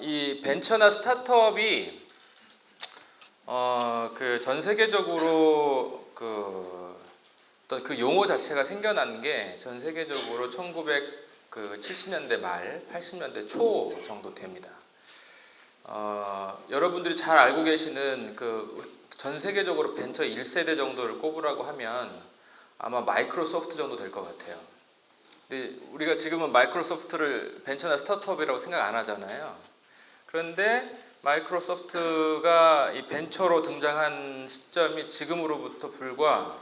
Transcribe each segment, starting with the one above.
이 벤처나 스타트업이 전 세계적으로 어떤 그 용어 자체가 생겨난 게 전 세계적으로 1970년대 말, 80년대 초 정도 됩니다. 여러분들이 잘 알고 계시는 전 세계적으로 벤처 1세대 정도를 꼽으라고 하면 아마 마이크로소프트 정도 될 것 같아요. 근데 우리가 지금은 마이크로소프트를 벤처나 스타트업이라고 생각 안 하잖아요. 그런데 마이크로소프트가 이 벤처로 등장한 시점이 지금으로부터 불과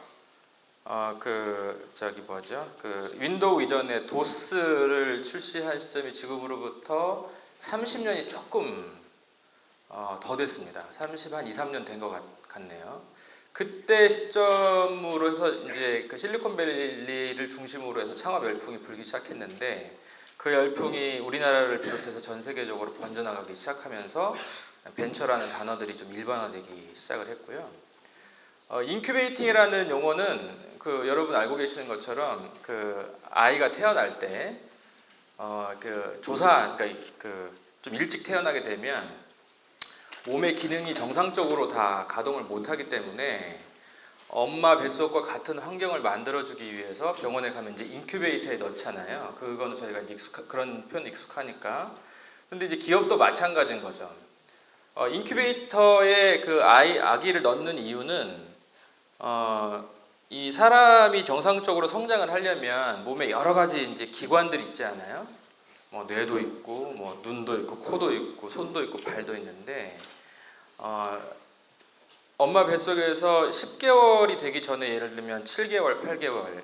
윈도우 이전에 도스를 출시한 시점이 지금으로부터 30년이 조금 더 됐습니다. 2, 3년 된 것 같네요. 그때 시점으로 해서 이제 실리콘밸리를 중심으로 해서 창업 열풍이 불기 시작했는데, 그 열풍이 우리나라를 비롯해서 전 세계적으로 번져나가기 시작하면서 벤처라는 단어들이 좀 일반화되기 시작을 했고요. 인큐베이팅이라는 용어는 여러분 알고 계시는 것처럼 아이가 태어날 때 좀 일찍 태어나게 되면 몸의 기능이 정상적으로 다 가동을 못하기 때문에 엄마 뱃속과 같은 환경을 만들어주기 위해서 병원에 가면 이제 인큐베이터에 넣잖아요. 그건 저희가 이제 그런 표현 익숙하니까. 근데 이제 기업도 마찬가지인 거죠. 인큐베이터에 아기를 넣는 이유는 이 사람이 정상적으로 성장을 하려면 몸에 여러 가지 이제 기관들이 있지 않아요? 뭐 뇌도 있고, 뭐 눈도 있고, 코도 있고, 손도 있고, 발도 있는데, 엄마 뱃속에서 10개월이 되기 전에 예를 들면 7개월, 8개월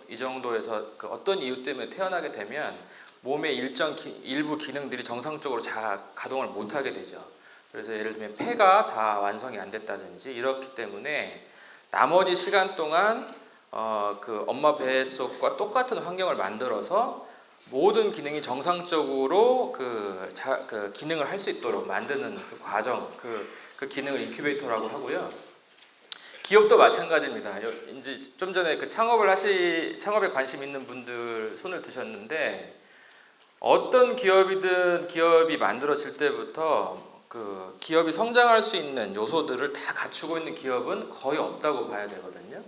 이 정도에서 어떤 이유 때문에 태어나게 되면 몸의 일부 기능들이 정상적으로 가동을 못하게 되죠. 그래서 예를 들면 폐가 다 완성이 안 됐다든지 이렇기 때문에 나머지 시간 동안 엄마 뱃속과 똑같은 환경을 만들어서 모든 기능이 정상적으로 기능을 할 수 있도록 만드는 그 과정, 그 기능을 인큐베이터라고 하고요. 기업도 마찬가지입니다. 이제 좀 전에 창업에 관심 있는 분들 손을 드셨는데, 어떤 기업이 만들어질 때부터 기업이 성장할 수 있는 요소들을 다 갖추고 있는 기업은 거의 없다고 봐야 되거든요.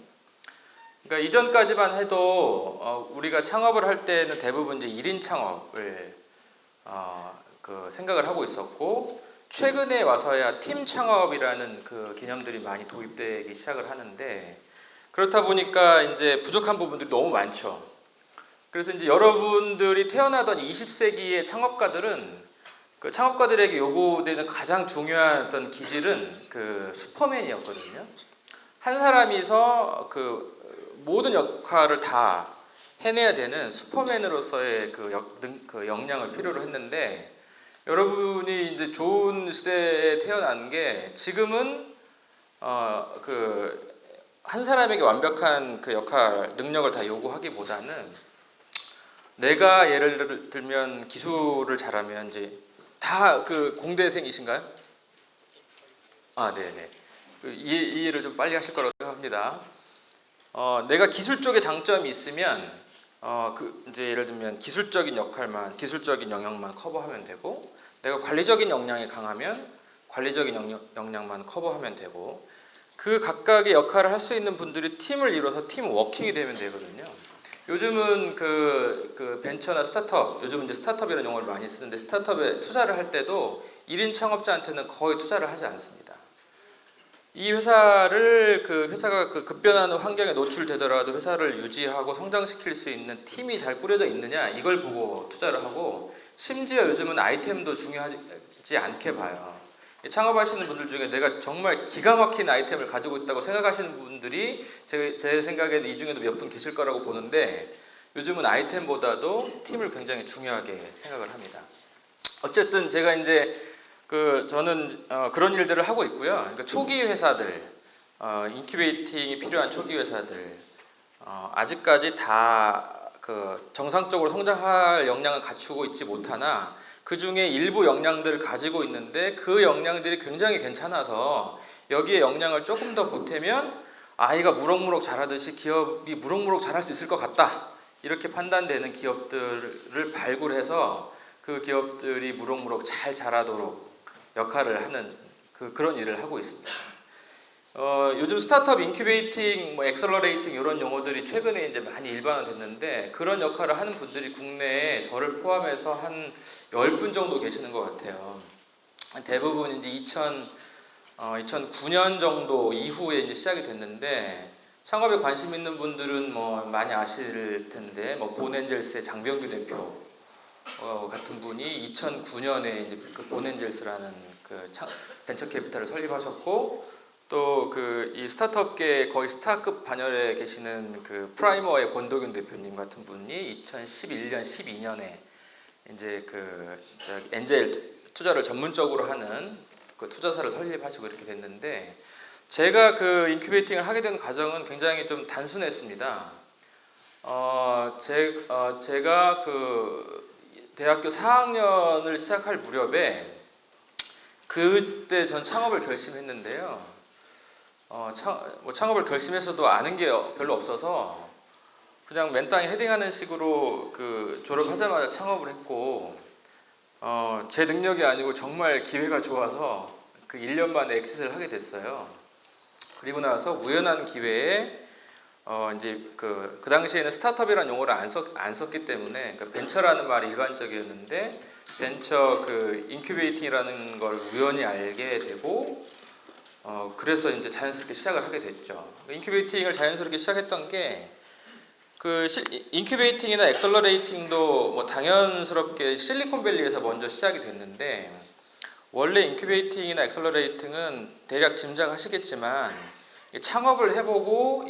그러니까 이전까지만 해도 우리가 창업을 할 때는 대부분 이제 1인 창업을 생각을 하고 있었고, 최근에 와서야 팀 창업이라는 개념들이 많이 도입되기 시작을 하는데, 그렇다 보니까 이제 부족한 부분들이 너무 많죠. 그래서 이제 여러분들이 태어나던 20세기의 창업가들에게 요구되는 가장 중요한 어떤 기질은 슈퍼맨이었거든요. 한 사람이서 모든 역할을 다 해내야 되는 슈퍼맨으로서의 역량을 필요로 했는데, 여러분이 이제 좋은 시대에 태어난 게 지금은 한 사람에게 완벽한 능력을 다 요구하기보다는, 내가 예를 들면 기술을 잘하면 이제 다 공대생이신가요? 네네. 이해를 좀 빨리 하실 거라고 생각합니다. 내가 기술 쪽에 장점이 있으면 이제 예를 들면 기술적인 영역만 커버하면 되고, 내가 관리적인 역량이 강하면 관리적인 역량만 커버하면 되고, 그 각각의 역할을 할 수 있는 분들이 팀을 이뤄서 팀 워킹이 되면 되거든요. 요즘은 벤처나 스타트업, 요즘은 이제 스타트업이라는 용어를 많이 쓰는데, 스타트업에 투자를 할 때도 1인 창업자한테는 거의 투자를 하지 않습니다. 이 회사가 급변하는 환경에 노출되더라도 회사를 유지하고 성장시킬 수 있는 팀이 잘 꾸려져 있느냐, 이걸 보고 투자를 하고, 심지어 요즘은 아이템도 중요하지 않게 봐요. 창업하시는 분들 중에 내가 정말 기가 막힌 아이템을 가지고 있다고 생각하시는 분들이 제 생각에는 이 중에도 몇 분 계실 거라고 보는데, 요즘은 아이템보다도 팀을 굉장히 중요하게 생각을 합니다. 어쨌든 제가 이제 저는 그런 일들을 하고 있고요. 그러니까 초기 회사들, 인큐베이팅이 필요한 초기 회사들, 아직까지 다 정상적으로 성장할 역량을 갖추고 있지 못하나 그 중에 일부 역량들을 가지고 있는데 그 역량들이 굉장히 괜찮아서 여기에 역량을 조금 더 보태면 아이가 무럭무럭 자라듯이 기업이 무럭무럭 자랄 수 있을 것 같다, 이렇게 판단되는 기업들을 발굴해서 그 기업들이 무럭무럭 잘 자라도록 역할을 하는 그런 일을 하고 있습니다. 요즘 스타트업 인큐베이팅, 엑셀러레이팅 이런 용어들이 최근에 이제 많이 일반화됐는데 그런 역할을 하는 분들이 국내에 저를 포함해서 한 10분 정도 계시는 것 같아요. 대부분 이제 2009년 정도 이후에 이제 시작이 됐는데 창업에 관심 있는 분들은 많이 아실 텐데 본엔젤스의 장병규 대표 같은 분이 2009년에 이제 그 본엔젤스라는 벤처 캐피탈을 설립하셨고 또 이 스타트업계 거의 스타급 반열에 계시는 프라이머의 권도균 대표님 같은 분이 2011년, 12년에 이제 엔젤 투자를 전문적으로 하는 투자사를 설립하시고 이렇게 됐는데 제가 인큐베이팅을 하게 된 과정은 굉장히 좀 단순했습니다. 제가 대학교 4학년을 시작할 무렵에 그때 전 창업을 결심했는데요. 창업을 결심해서도 아는 게 별로 없어서 그냥 맨땅에 헤딩하는 식으로 졸업하자마자 창업을 했고 제 능력이 아니고 정말 기회가 좋아서 1년 만에 엑싯을 하게 됐어요. 그리고 나서 우연한 기회에 이제 그 당시에는 스타트업이라는 용어를 안 썼기 때문에 벤처라는 말이 일반적이었는데 벤처 인큐베이팅이라는 걸 우연히 알게 되고 그래서 이제 자연스럽게 시작을 하게 됐죠. 인큐베이팅을 자연스럽게 시작했던 게 인큐베이팅이나 엑셀러레이팅도 당연스럽게 실리콘밸리에서 먼저 시작이 됐는데 원래 인큐베이팅이나 엑셀러레이팅은 대략 짐작하시겠지만 창업을 해보고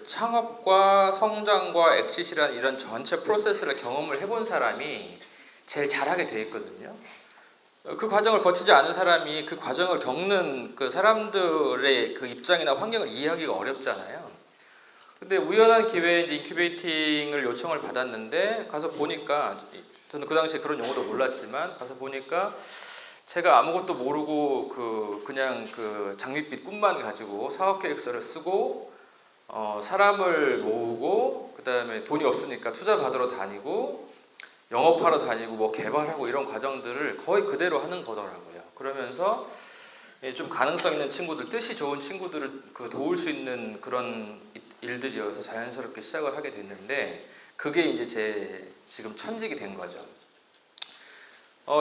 창업과 성장과 엑싯이라는 이런 전체 프로세스를 경험을 해본 사람이 제일 잘하게 돼 있거든요. 그 과정을 거치지 않은 사람이 그 과정을 겪는 사람들의 입장이나 환경을 이해하기가 어렵잖아요. 근데 우연한 기회에 이제 인큐베이팅을 요청을 받았는데 가서 보니까 저는 그 당시에 그런 용어도 몰랐지만 가서 보니까 제가 아무것도 모르고 그냥 장밋빛 꿈만 가지고 사업 계획서를 쓰고 사람을 모으고 그다음에 돈이 없으니까 투자 받으러 다니고 영업하러 다니고 개발하고 이런 과정들을 거의 그대로 하는 거더라고요. 그러면서 좀 가능성 있는 친구들, 뜻이 좋은 친구들을 도울 수 있는 그런 일들이어서 자연스럽게 시작을 하게 됐는데 그게 이제 제 지금 천직이 된 거죠.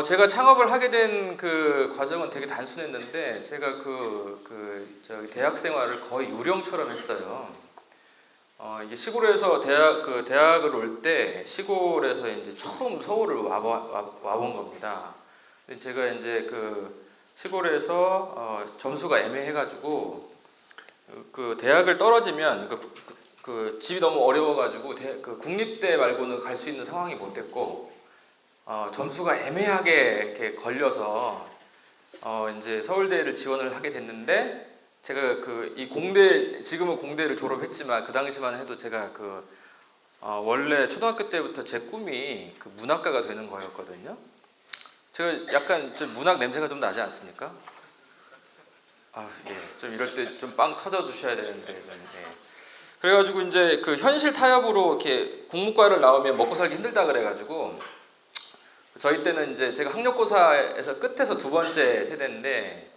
제가 창업을 하게 된 과정은 되게 단순했는데 제가 대학 생활을 거의 유령처럼 했어요. 이게 시골에서 대학을 올 때 시골에서 이제 처음 서울을 와본 겁니다. 근데 제가 이제 시골에서 점수가 애매해가지고 대학을 떨어지면 집이 너무 어려워가지고 국립대 말고는 갈 수 있는 상황이 못 됐고 점수가 애매하게 이렇게 걸려서 이제 서울대를 지원을 하게 됐는데 제가 이 공대, 지금은 공대를 졸업했지만 그 당시만 해도 제가 원래 초등학교 때부터 제 꿈이 문학가가 되는 거였거든요. 제가 약간 좀 문학 냄새가 좀 나지 않습니까? 예, 좀 이럴 때 좀 빵 터져 주셔야 되는데 좀, 예. 그래가지고 이제 현실 타협으로 이렇게 국문과를 나오면 먹고 살기 힘들다 그래가지고 저희 때는 이제 제가 학력고사에서 끝에서 두 번째 세대인데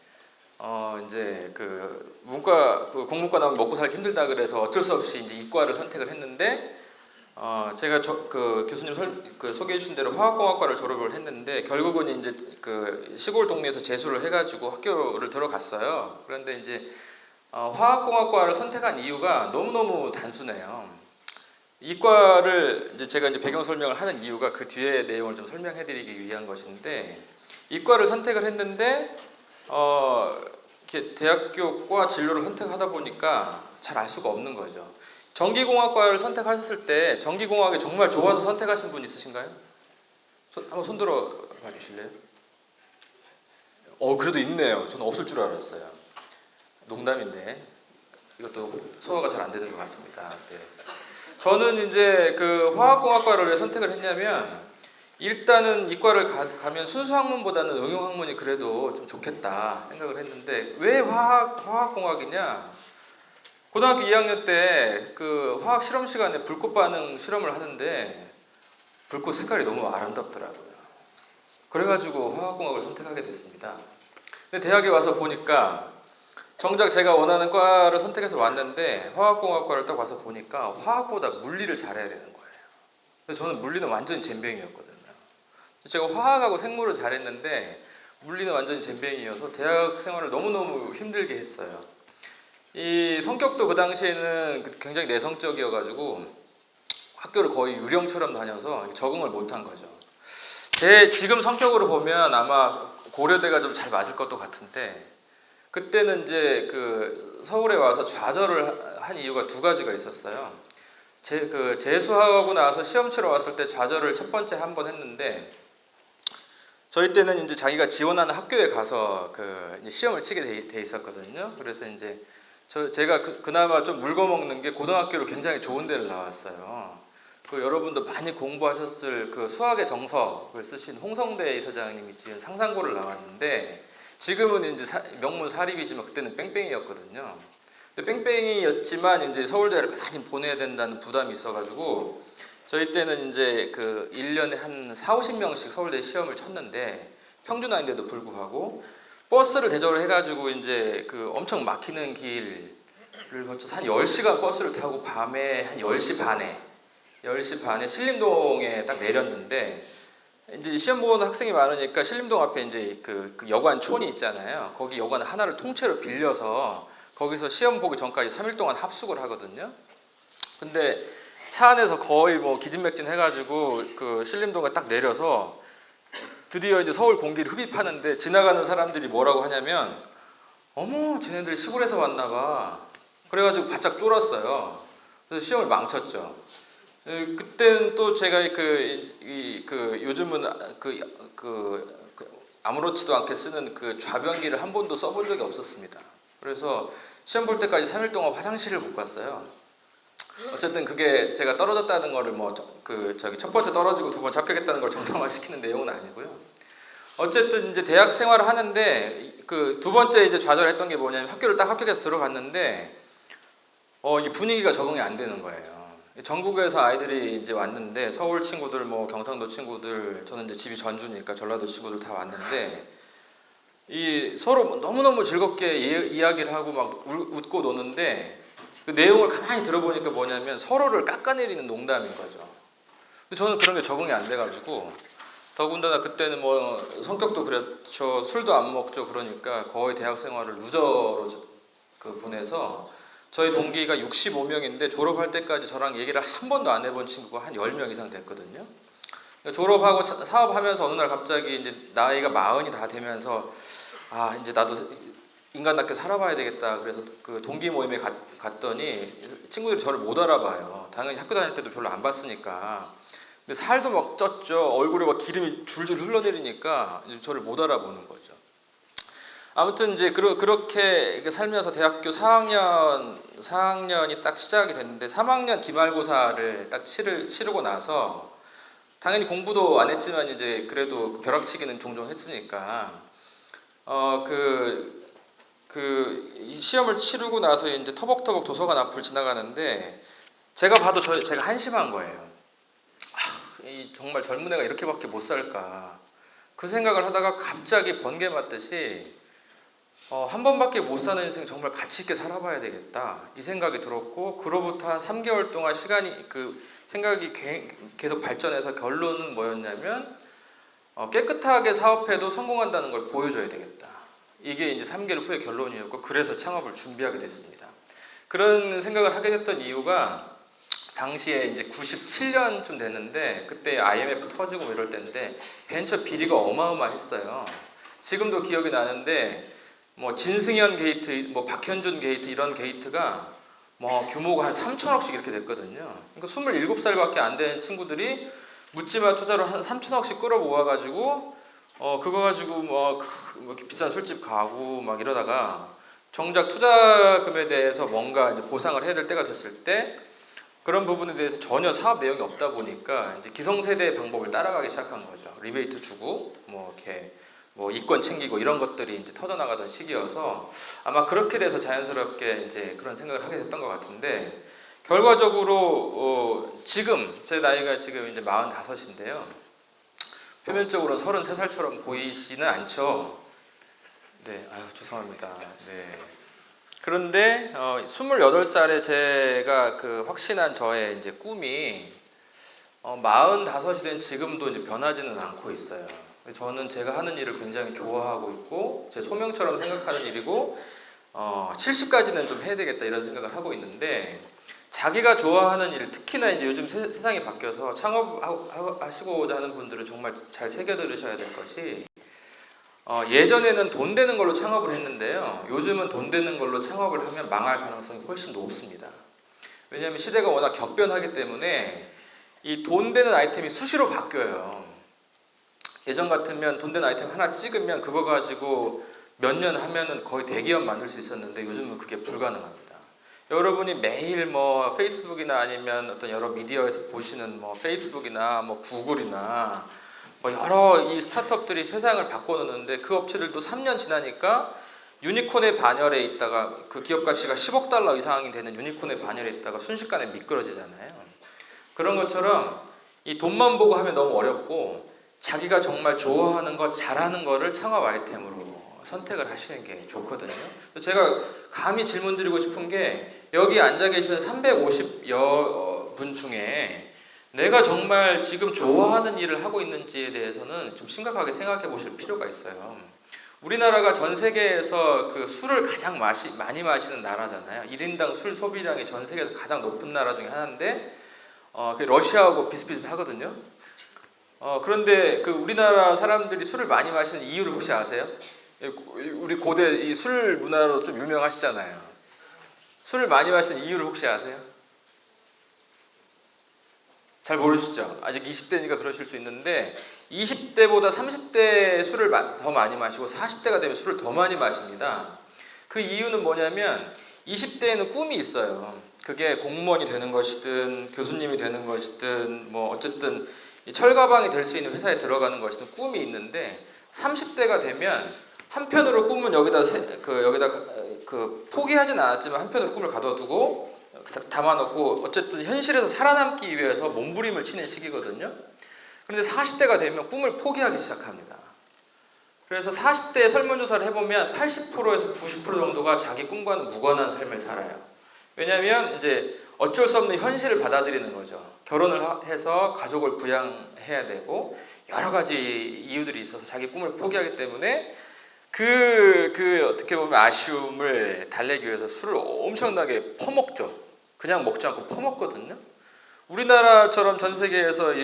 이제 국문과 나오면 먹고 살기 힘들다 그래서 어쩔 수 없이 이제 이과를 선택을 했는데 제가 교수님 소개해 주신 대로 화학공학과를 졸업을 했는데 결국은 이제 시골 동네에서 재수를 해가지고 학교를 들어갔어요. 그런데 이제 화학공학과를 선택한 이유가 너무너무 단순해요. 이과를 제가 배경 설명을 하는 이유가 그 뒤에 내용을 좀 설명해 드리기 위한 것인데 이과를 선택을 했는데 이렇게 대학교과 진로를 선택하다 보니까 잘 알 수가 없는 거죠. 전기공학과를 선택하셨을 때 전기공학이 정말 좋아서 선택하신 분 있으신가요? 한번 손들어 봐주실래요? 그래도 있네요. 저는 없을 줄 알았어요. 농담인데 이것도 소화가 잘 안 되는 것 같습니다. 네. 저는 이제 그 화학공학과를 왜 선택을 했냐면 일단은 이과를 가면 순수 학문보다는 응용 학문이 그래도 좀 좋겠다 생각을 했는데 왜 화학공학이냐? 고등학교 2학년 때 그 화학 실험 시간에 불꽃 반응 실험을 하는데 불꽃 색깔이 너무 아름답더라고요. 그래가지고 화학공학을 선택하게 됐습니다. 근데 대학에 와서 보니까 정작 제가 원하는 과를 선택해서 왔는데 화학공학과를 딱 와서 보니까 화학보다 물리를 잘해야 되는 거예요. 그래서 저는 물리는 완전히 젬병이었거든요. 제가 화학하고 생물을 잘했는데 물리는 완전히 젬병이어서 대학 생활을 너무너무 힘들게 했어요. 이 성격도 그 당시에는 굉장히 내성적이어가지고 학교를 거의 유령처럼 다녀서 적응을 못한 거죠. 제 지금 성격으로 보면 아마 고려대가 좀 잘 맞을 것도 같은데 그때는 이제 그 서울에 와서 좌절을 한 이유가 두 가지가 있었어요. 재수하고 나서 시험 치러 왔을 때 좌절을 첫 번째 한 번 했는데 저희 때는 이제 자기가 지원하는 학교에 가서 그 시험을 치게 돼 있었거든요. 그래서 이제 제가 그나마 좀 물거먹는 게 고등학교를 굉장히 좋은 데를 나왔어요. 그 여러분도 많이 공부하셨을 그 수학의 정석을 쓰신 홍성대 이사장님이 지은 상상고를 나왔는데 지금은 이제 명문 사립이지만 그때는 뺑뺑이였거든요. 근데 뺑뺑이였지만 이제 서울대를 많이 보내야 된다는 부담이 있어가지고 저희 때는 이제 그 1년에 한 40~50명씩 서울대 시험을 쳤는데 평준화인데도 불구하고 버스를 대절을 해가지고 이제 그 엄청 막히는 길을 거쳐서 한 10시간 버스를 타고 밤에 한 10시 반에 신림동에 딱 내렸는데 이제 시험 보는 학생이 많으니까 신림동 앞에 이제 그 여관촌이 있잖아요. 거기 여관 하나를 통째로 빌려서 거기서 시험 보기 전까지 3일 동안 합숙을 하거든요. 근데 차 안에서 거의 뭐 기진맥진 해가지고 그 신림동에 딱 내려서 드디어 이제 서울 공기를 흡입하는데 지나가는 사람들이 뭐라고 하냐면 어머 쟤네들 시골에서 왔나 봐. 그래가지고 바짝 쫄았어요. 그래서 시험을 망쳤죠. 그때는 또 제가 요즘은 아무렇지도 않게 쓰는 그 좌변기를 한 번도 써본 적이 없었습니다. 그래서 시험 볼 때까지 3일 동안 화장실을 못 갔어요. 어쨌든 그게 제가 떨어졌다는 거를 첫 번째 떨어지고 두 번째 합격했다는 걸 정당화시키는 내용은 아니고요. 어쨌든 이제 대학 생활을 하는데 그 두 번째 이제 좌절했던 게 뭐냐면 학교를 딱 합격해서 들어갔는데 이 분위기가 적응이 안 되는 거예요. 전국에서 아이들이 이제 왔는데 서울 친구들, 뭐 경상도 친구들, 저는 이제 집이 전주니까 전라도 친구들 다 왔는데 이 서로 너무너무 즐겁게 이야기를 하고 막 웃고 노는데 그 내용을 가만히 들어보니까 뭐냐면 서로를 깎아내리는 농담인 거죠. 근데 저는 그런 게 적응이 안 돼가지고 더군다나 그때는 뭐 성격도 그렇죠. 술도 안 먹죠. 그러니까 거의 대학 생활을 루저로 보내서 저희 동기가 65명인데 졸업할 때까지 저랑 얘기를 한 번도 안 해본 친구가 한 10명 이상 됐거든요. 졸업하고 사업하면서 어느 날 갑자기 이제 나이가 40이 다 되면서 이제 나도 인간답게 살아봐야 되겠다. 그래서 그 동기 모임에 갔더니 친구들이 저를 못 알아봐요. 당연히 학교 다닐 때도 별로 안 봤으니까. 근데 살도 막 쪘죠. 얼굴에 막 기름이 줄줄 흘러내리니까 이제 저를 못 알아보는 거죠. 아무튼 이제 그렇게 살면서 대학교 4학년이 딱 시작이 됐는데 3학년 기말고사를 딱 치르고 나서 당연히 공부도 안 했지만 이제 그래도 벼락치기는 종종 했으니까 이 시험을 치르고 나서 이제 터벅터벅 도서관 앞을 지나가는데 제가 봐도 제가 한심한 거예요. 정말 젊은 애가 이렇게밖에 못 살까 그 생각을 하다가 갑자기 번개 맞듯이 한 번밖에 못 사는 인생 정말 가치 있게 살아봐야 되겠다 이 생각이 들었고 그로부터 한 3개월 동안 생각이 계속 발전해서 결론은 뭐였냐면 깨끗하게 사업해도 성공한다는 걸 보여줘야 되겠다. 이게 이제 3개월 후의 결론이었고 그래서 창업을 준비하게 됐습니다. 그런 생각을 하게 됐던 이유가 당시에 이제 97년쯤 됐는데 그때 IMF 터지고 이럴 때인데 벤처 비리가 어마어마했어요. 지금도 기억이 나는데 뭐 진승현 게이트, 뭐 박현준 게이트 이런 게이트가 뭐 규모가 한 3천억씩 이렇게 됐거든요. 그러니까 27살밖에 안 된 친구들이 묻지마 투자로 한 3천억씩 끌어 모아가지고 그거 가지고 뭐 비싼 술집 가고 막 이러다가 정작 투자금에 대해서 뭔가 이제 보상을 해야 될 때가 됐을 때 그런 부분에 대해서 전혀 사업 내용이 없다 보니까 이제 기성세대의 방법을 따라가기 시작한 거죠. 리베이트 주고 뭐 이렇게 뭐 이권 챙기고 이런 것들이 이제 터져나가던 시기여서 아마 그렇게 돼서 자연스럽게 이제 그런 생각을 하게 됐던 것 같은데 결과적으로 지금 제 나이가 지금 이제 45인데요. 표면적으로는 33살처럼 보이지는 않죠. 네, 아유 죄송합니다. 네. 그런데 28살에 제가 그 확신한 저의 이제 꿈이 45이 된 지금도 이제 변하지는 않고 있어요. 저는 제가 하는 일을 굉장히 좋아하고 있고 제 소명처럼 생각하는 일이고 70까지는 좀 해야 되겠다 이런 생각을 하고 있는데 자기가 좋아하는 일, 특히나 이제 요즘 세상이 바뀌어서 창업하시고자 하는 분들은 정말 잘 새겨 들으셔야 될 것이 예전에는 돈 되는 걸로 창업을 했는데요. 요즘은 돈 되는 걸로 창업을 하면 망할 가능성이 훨씬 높습니다. 왜냐하면 시대가 워낙 격변하기 때문에 이 돈 되는 아이템이 수시로 바뀌어요. 예전 같으면 돈 되는 아이템 하나 찍으면 그거 가지고 몇 년 하면은 거의 대기업 만들 수 있었는데 요즘은 그게 불가능합니다. 여러분이 매일 뭐 페이스북이나 아니면 어떤 여러 미디어에서 보시는 뭐 페이스북이나 뭐 구글이나 뭐 여러 이 스타트업들이 세상을 바꿔놓는데 그 업체들도 3년 지나니까 유니콘의 반열에 있다가 그 기업 가치가 10억 달러 이상이 되는 유니콘의 반열에 있다가 순식간에 미끄러지잖아요. 그런 것처럼 이 돈만 보고 하면 너무 어렵고 자기가 정말 좋아하는 거 잘하는 거를 창업 아이템으로 선택을 하시는 게 좋거든요. 제가 감히 질문 드리고 싶은 게 여기 앉아 계시는 350여 분 중에 내가 정말 지금 좋아하는 일을 하고 있는지에 대해서는 좀 심각하게 생각해 보실 필요가 있어요. 우리나라가 전 세계에서 그 술을 가장 많이 마시는 나라잖아요. 1인당 술 소비량이 전 세계에서 가장 높은 나라 중에 하나인데 그 러시아하고 비슷비슷하거든요. 그런데 그 우리나라 사람들이 술을 많이 마시는 이유를 혹시 아세요? 우리 고대 이 술 문화로 좀 유명하시잖아요. 술을 많이 마시는 이유를 혹시 아세요? 잘 모르시죠? 아직 20대니까 그러실 수 있는데 20대보다 30대 술을 더 많이 마시고 40대가 되면 술을 더 많이 마십니다. 그 이유는 뭐냐면 20대에는 꿈이 있어요. 그게 공무원이 되는 것이든 교수님이 되는 것이든 뭐 어쨌든 철가방이 될 수 있는 회사에 들어가는 것이든 꿈이 있는데 30대가 되면 한편으로 꿈은 여기다 포기하진 않았지만 한편으로 꿈을 가둬두고 담아놓고 어쨌든 현실에서 살아남기 위해서 몸부림을 치는 시기거든요. 그런데 40대가 되면 꿈을 포기하기 시작합니다. 그래서 40대 설문조사를 해보면 80%에서 90% 정도가 자기 꿈과는 무관한 삶을 살아요. 왜냐하면 이제 어쩔 수 없는 현실을 받아들이는 거죠. 결혼을 해서 가족을 부양해야 되고 여러 가지 이유들이 있어서 자기 꿈을 포기하기 때문에 그 어떻게 보면 아쉬움을 달래기 위해서 술을 엄청나게 퍼먹죠. 그냥 먹지 않고 퍼먹거든요. 우리나라처럼 전 세계에서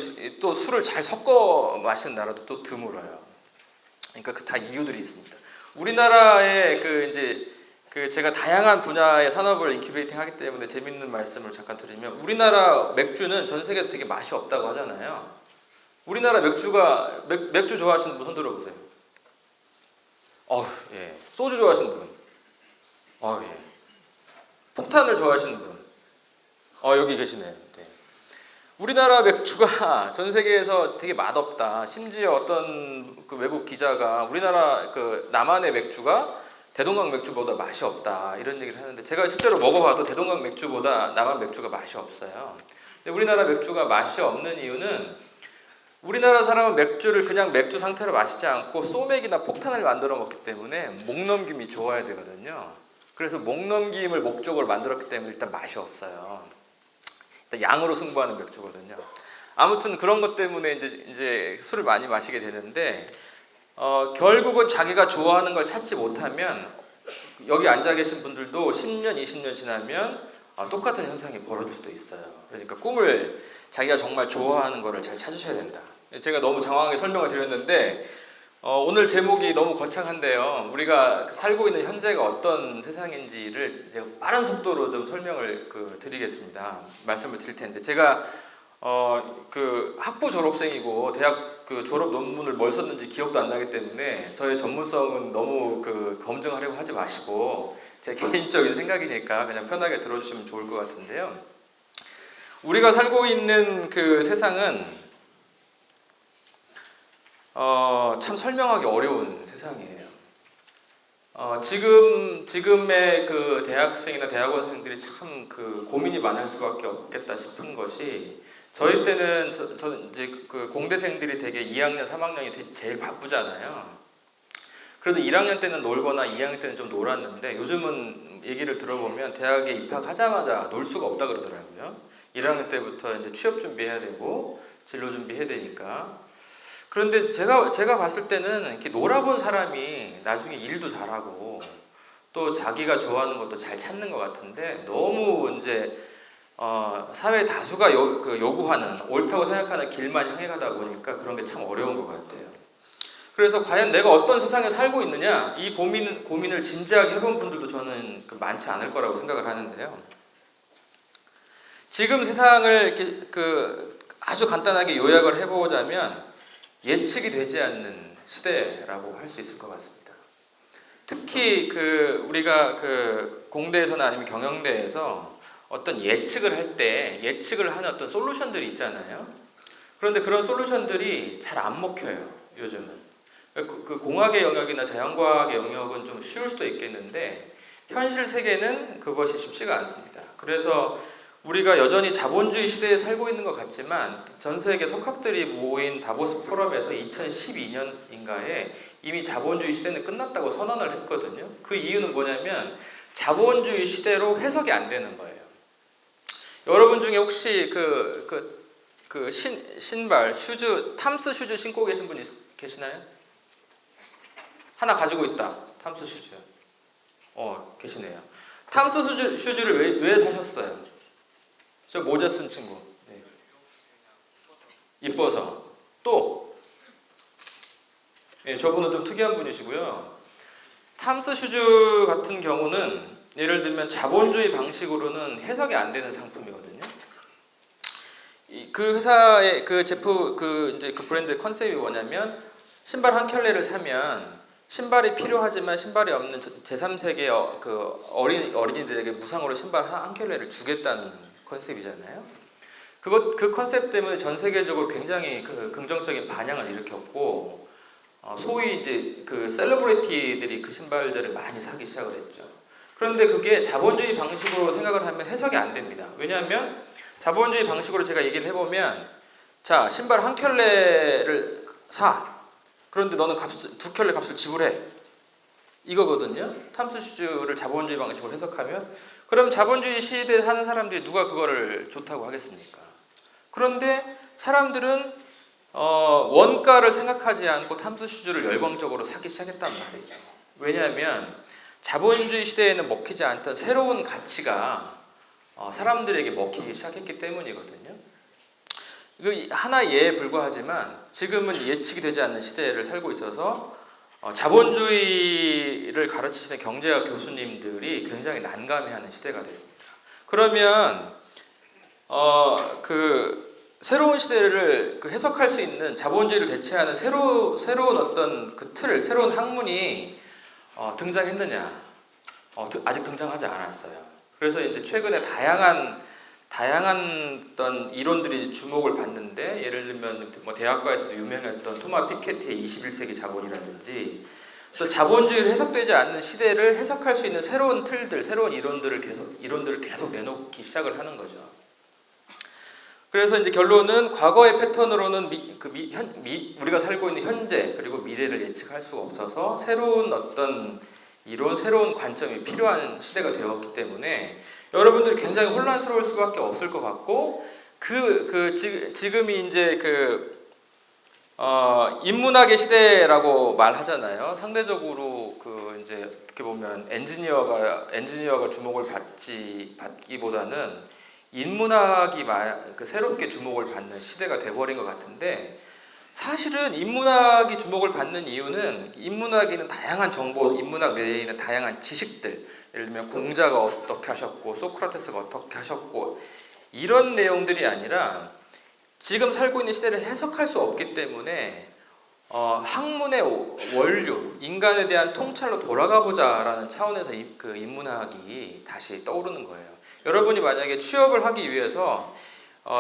또 술을 잘 섞어 마시는 나라도 또 드물어요. 그러니까 그 다 이유들이 있습니다. 우리나라의 제가 다양한 분야의 산업을 인큐베이팅 하기 때문에 재밌는 말씀을 잠깐 드리면 우리나라 맥주는 전 세계에서 되게 맛이 없다고 하잖아요. 우리나라 맥주 좋아하시는 분 손 들어보세요. 예. 소주 좋아하시는 분. 예. 폭탄을 좋아하시는 분. 여기 계시네요. 네. 우리나라 맥주가 전 세계에서 되게 맛없다. 심지어 어떤 그 외국 기자가 우리나라 그 남한의 맥주가 대동강 맥주보다 맛이 없다 이런 얘기를 하는데 제가 실제로 먹어봐도 대동강 맥주보다 남한 맥주가 맛이 없어요. 근데 우리나라 맥주가 맛이 없는 이유는 우리나라 사람은 맥주를 그냥 맥주 상태로 마시지 않고 소맥이나 폭탄을 만들어 먹기 때문에 목넘김이 좋아야 되거든요. 그래서 목넘김을 목적으로 만들었기 때문에 일단 맛이 없어요. 일단 양으로 승부하는 맥주거든요. 아무튼 그런 것 때문에 이제 술을 많이 마시게 되는데 결국은 자기가 좋아하는 걸 찾지 못하면 여기 앉아 계신 분들도 10년, 20년 지나면 똑같은 현상이 벌어질 수도 있어요. 그러니까 꿈을 자기가 정말 좋아하는 거를 잘 찾으셔야 된다. 제가 너무 장황하게 설명을 드렸는데 오늘 제목이 너무 거창한데요. 우리가 살고 있는 현재가 어떤 세상인지를 이제 빠른 속도로 좀 설명을 드리겠습니다. 말씀을 드릴 텐데 제가 그 학부 졸업생이고 대학 그 졸업 논문을 뭘 썼는지 기억도 안 나기 때문에 저의 전문성은 너무 검증하려고 하지 마시고 제 개인적인 생각이니까 그냥 편하게 들어주시면 좋을 것 같은데요. 우리가 살고 있는 그 세상은 참 설명하기 어려운 세상이에요. 지금의 그 대학생이나 대학원생들이 참 고민이 많을 수밖에 없겠다 싶은 것이 저희 때는 저 이제 그 공대생들이 되게 2학년, 3학년이 제일 바쁘잖아요. 그래도 1학년 때는 놀거나 2학년 때는 좀 놀았는데 요즘은 얘기를 들어보면 대학에 입학하자마자 놀 수가 없다 그러더라고요. 1학년 때부터 이제 취업 준비해야 되고 진로 준비해야 되니까. 그런데 제가 봤을 때는 이렇게 놀아본 사람이 나중에 일도 잘하고 또 자기가 좋아하는 것도 잘 찾는 것 같은데 너무 이제 사회 다수가 요구하는 옳다고 생각하는 길만 향해 가다 보니까 그런 게 참 어려운 것 같아요. 그래서 과연 내가 어떤 세상에 살고 있느냐 이 고민을 진지하게 해본 분들도 저는 많지 않을 거라고 생각을 하는데요. 지금 세상을 이렇게 아주 간단하게 요약을 해보자면 예측이 되지 않는 시대라고 할 수 있을 것 같습니다. 특히 우리가 공대에서나 아니면 경영대에서 어떤 예측을 할 때 예측을 하는 어떤 솔루션들이 있잖아요. 그런데 그런 솔루션들이 잘 안 먹혀요. 요즘은 공학의 영역이나 자연과학의 영역은 좀 쉬울 수도 있겠는데 현실 세계는 그것이 쉽지가 않습니다. 그래서 우리가 여전히 자본주의 시대에 살고 있는 것 같지만 전 세계 석학들이 모인 다보스 포럼에서 2012년인가에 이미 자본주의 시대는 끝났다고 선언을 했거든요. 그 이유는 뭐냐면 자본주의 시대로 해석이 안 되는 거예요. 여러분 중에 혹시 신발, 슈즈, 탐스 슈즈 신고 계신 분 계시나요? 하나 가지고 있다. 탐스 슈즈. 계시네요. 탐스 슈즈를 왜 사셨어요? 저 모자 쓴 친구. 네. 이뻐서. 또 저분은 좀 특이한 분이시고요. 탐스 슈즈 같은 경우는 예를 들면 자본주의 방식으로는 해석이 안 되는 상품이거든요. 그 회사의 이제 그 브랜드의 컨셉이 뭐냐면 신발 한 켤레를 사면 신발이 필요하지만 신발이 없는 제3세계 어린이들에게 무상으로 신발 한 켤레를 주겠다는 컨셉이잖아요. 그 컨셉 때문에 전 세계적으로 굉장히 긍정적인 반향을 일으켰고 소위 이제 셀러브리티들이 그 신발들을 많이 사기 시작을 했죠. 그런데 그게 자본주의 방식으로 생각을 하면 해석이 안 됩니다. 왜냐하면 자본주의 방식으로 제가 얘기를 해보면 자 신발 한 켤레를 사. 그런데 너는 두 켤레 값을 지불해. 이거거든요. 탐스 슈즈를 자본주의 방식으로 해석하면 그럼 자본주의 시대에 사는 사람들이 누가 그거를 좋다고 하겠습니까? 그런데 사람들은 원가를 생각하지 않고 탐스 슈즈를 열광적으로 사기 시작했단 말이죠. 왜냐하면 자본주의 시대에는 먹히지 않던 새로운 가치가 사람들에게 먹히기 시작했기 때문이거든요. 하나의 예에 불과하지만 지금은 예측이 되지 않는 시대를 살고 있어서 자본주의를 가르치시는 경제학 교수님들이 굉장히 난감해하는 시대가 됐습니다. 그러면 새로운 시대를 해석할 수 있는 자본주의를 대체하는 새로운 어떤 새로운 학문이 등장했느냐? 아직 등장하지 않았어요. 그래서 이제 최근에 다양한 어떤 이론들이 주목을 받는데 예를 들면 대학가에서도 유명했던 토마 피케티의 21세기 자본이라든지 또 자본주의를 해석되지 않는 시대를 해석할 수 있는 새로운 틀들, 새로운 이론들을 계속 내놓기 시작을 하는 거죠. 그래서 이제 결론은 과거의 패턴으로는 우리가 살고 있는 현재 그리고 미래를 예측할 수가 없어서 새로운 어떤 이론, 새로운 관점이 필요한 시대가 되었기 때문에 여러분들이 굉장히 혼란스러울 수밖에 없을 것 같고 지금이 이제 인문학의 시대라고 말하잖아요. 상대적으로 이제 어떻게 보면 엔지니어가 주목을 받기보다는 인문학이 새롭게 주목을 받는 시대가 돼버린 것 같은데 사실은 인문학이 주목을 받는 이유는 인문학에 있는 다양한 정보, 인문학 내에 있는 다양한 지식들, 예를 들면 공자가 어떻게 하셨고 소크라테스가 어떻게 하셨고 이런 내용들이 아니라 지금 살고 있는 시대를 해석할 수 없기 때문에 학문의 원류, 인간에 대한 통찰로 돌아가 보자라는 차원에서 그 인문학이 다시 떠오르는 거예요. 여러분이 만약에 취업을 하기 위해서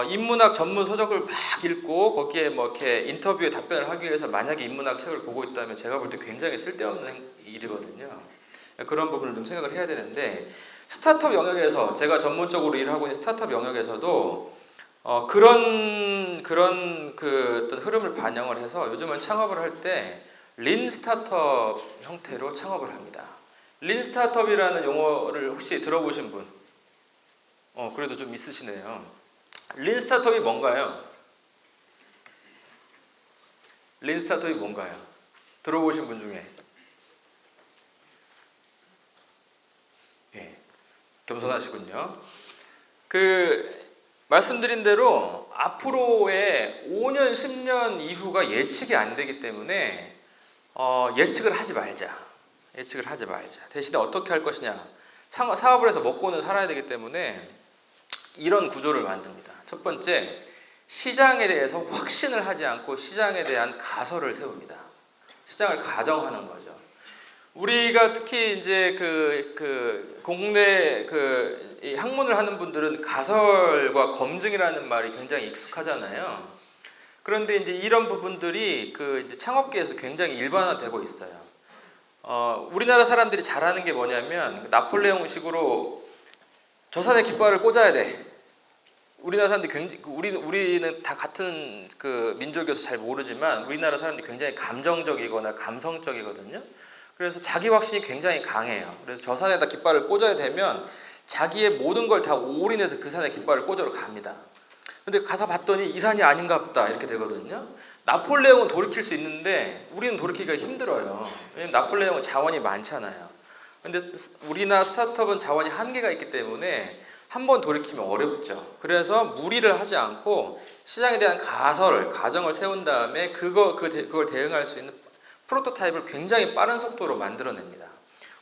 인문학 전문 서적을 막 읽고 거기에 뭐 이렇게 인터뷰에 답변을 하기 위해서 만약에 인문학 책을 보고 있다면 제가 볼 때 굉장히 쓸데없는 일이거든요. 그런 부분을 좀 생각을 해야 되는데 스타트업 영역에서 제가 전문적으로 일을 하고 있는 스타트업 영역에서도 그런 그 어떤 흐름을 반영을 해서 요즘은 창업을 할 때 린 스타트업 형태로 창업을 합니다. 린 스타트업이라는 용어를 혹시 들어보신 분? 그래도 좀 있으시네요. 린 스타트업이 뭔가요? 린 스타트업이 뭔가요? 들어보신 분 중에? 예, 겸손하시군요. 말씀드린 대로 앞으로의 5년, 10년 이후가 예측이 안 되기 때문에 예측을 하지 말자. 대신에 어떻게 할 것이냐. 사업을 해서 먹고는 살아야 되기 때문에 이런 구조를 만듭니다. 첫 번째, 시장에 대해서 확신을 하지 않고 시장에 대한 가설을 세웁니다. 시장을 가정하는 거죠. 우리가 특히 이제 국내 이 학문을 하는 분들은 가설과 검증이라는 말이 굉장히 익숙하잖아요. 그런데 이제 이런 부분들이 이제 창업계에서 굉장히 일반화되고 있어요. 우리나라 사람들이 잘하는 게 뭐냐면 나폴레옹식으로 저산의 깃발을 꽂아야 돼. 우리나라 사람들이 굉장히 우리는 다 같은 민족이어서 잘 모르지만 우리나라 사람들이 굉장히 감정적이거나 감성적이거든요. 그래서 자기 확신이 굉장히 강해요. 그래서 저 산에다 깃발을 꽂아야 되면 자기의 모든 걸 다 올인해서 그 산에 깃발을 꽂으러 갑니다. 근데 가서 봤더니 이 산이 아닌가 보다 이렇게 되거든요. 나폴레옹은 돌이킬 수 있는데 우리는 돌이키기가 힘들어요. 왜냐면 나폴레옹은 자원이 많잖아요. 근데 우리나라 스타트업은 자원이 한계가 있기 때문에 한번 돌이키면 어렵죠. 그래서 무리를 하지 않고 시장에 대한 가정을 세운 다음에 그걸 대응할 수 있는 프로토타입을 굉장히 빠른 속도로 만들어냅니다.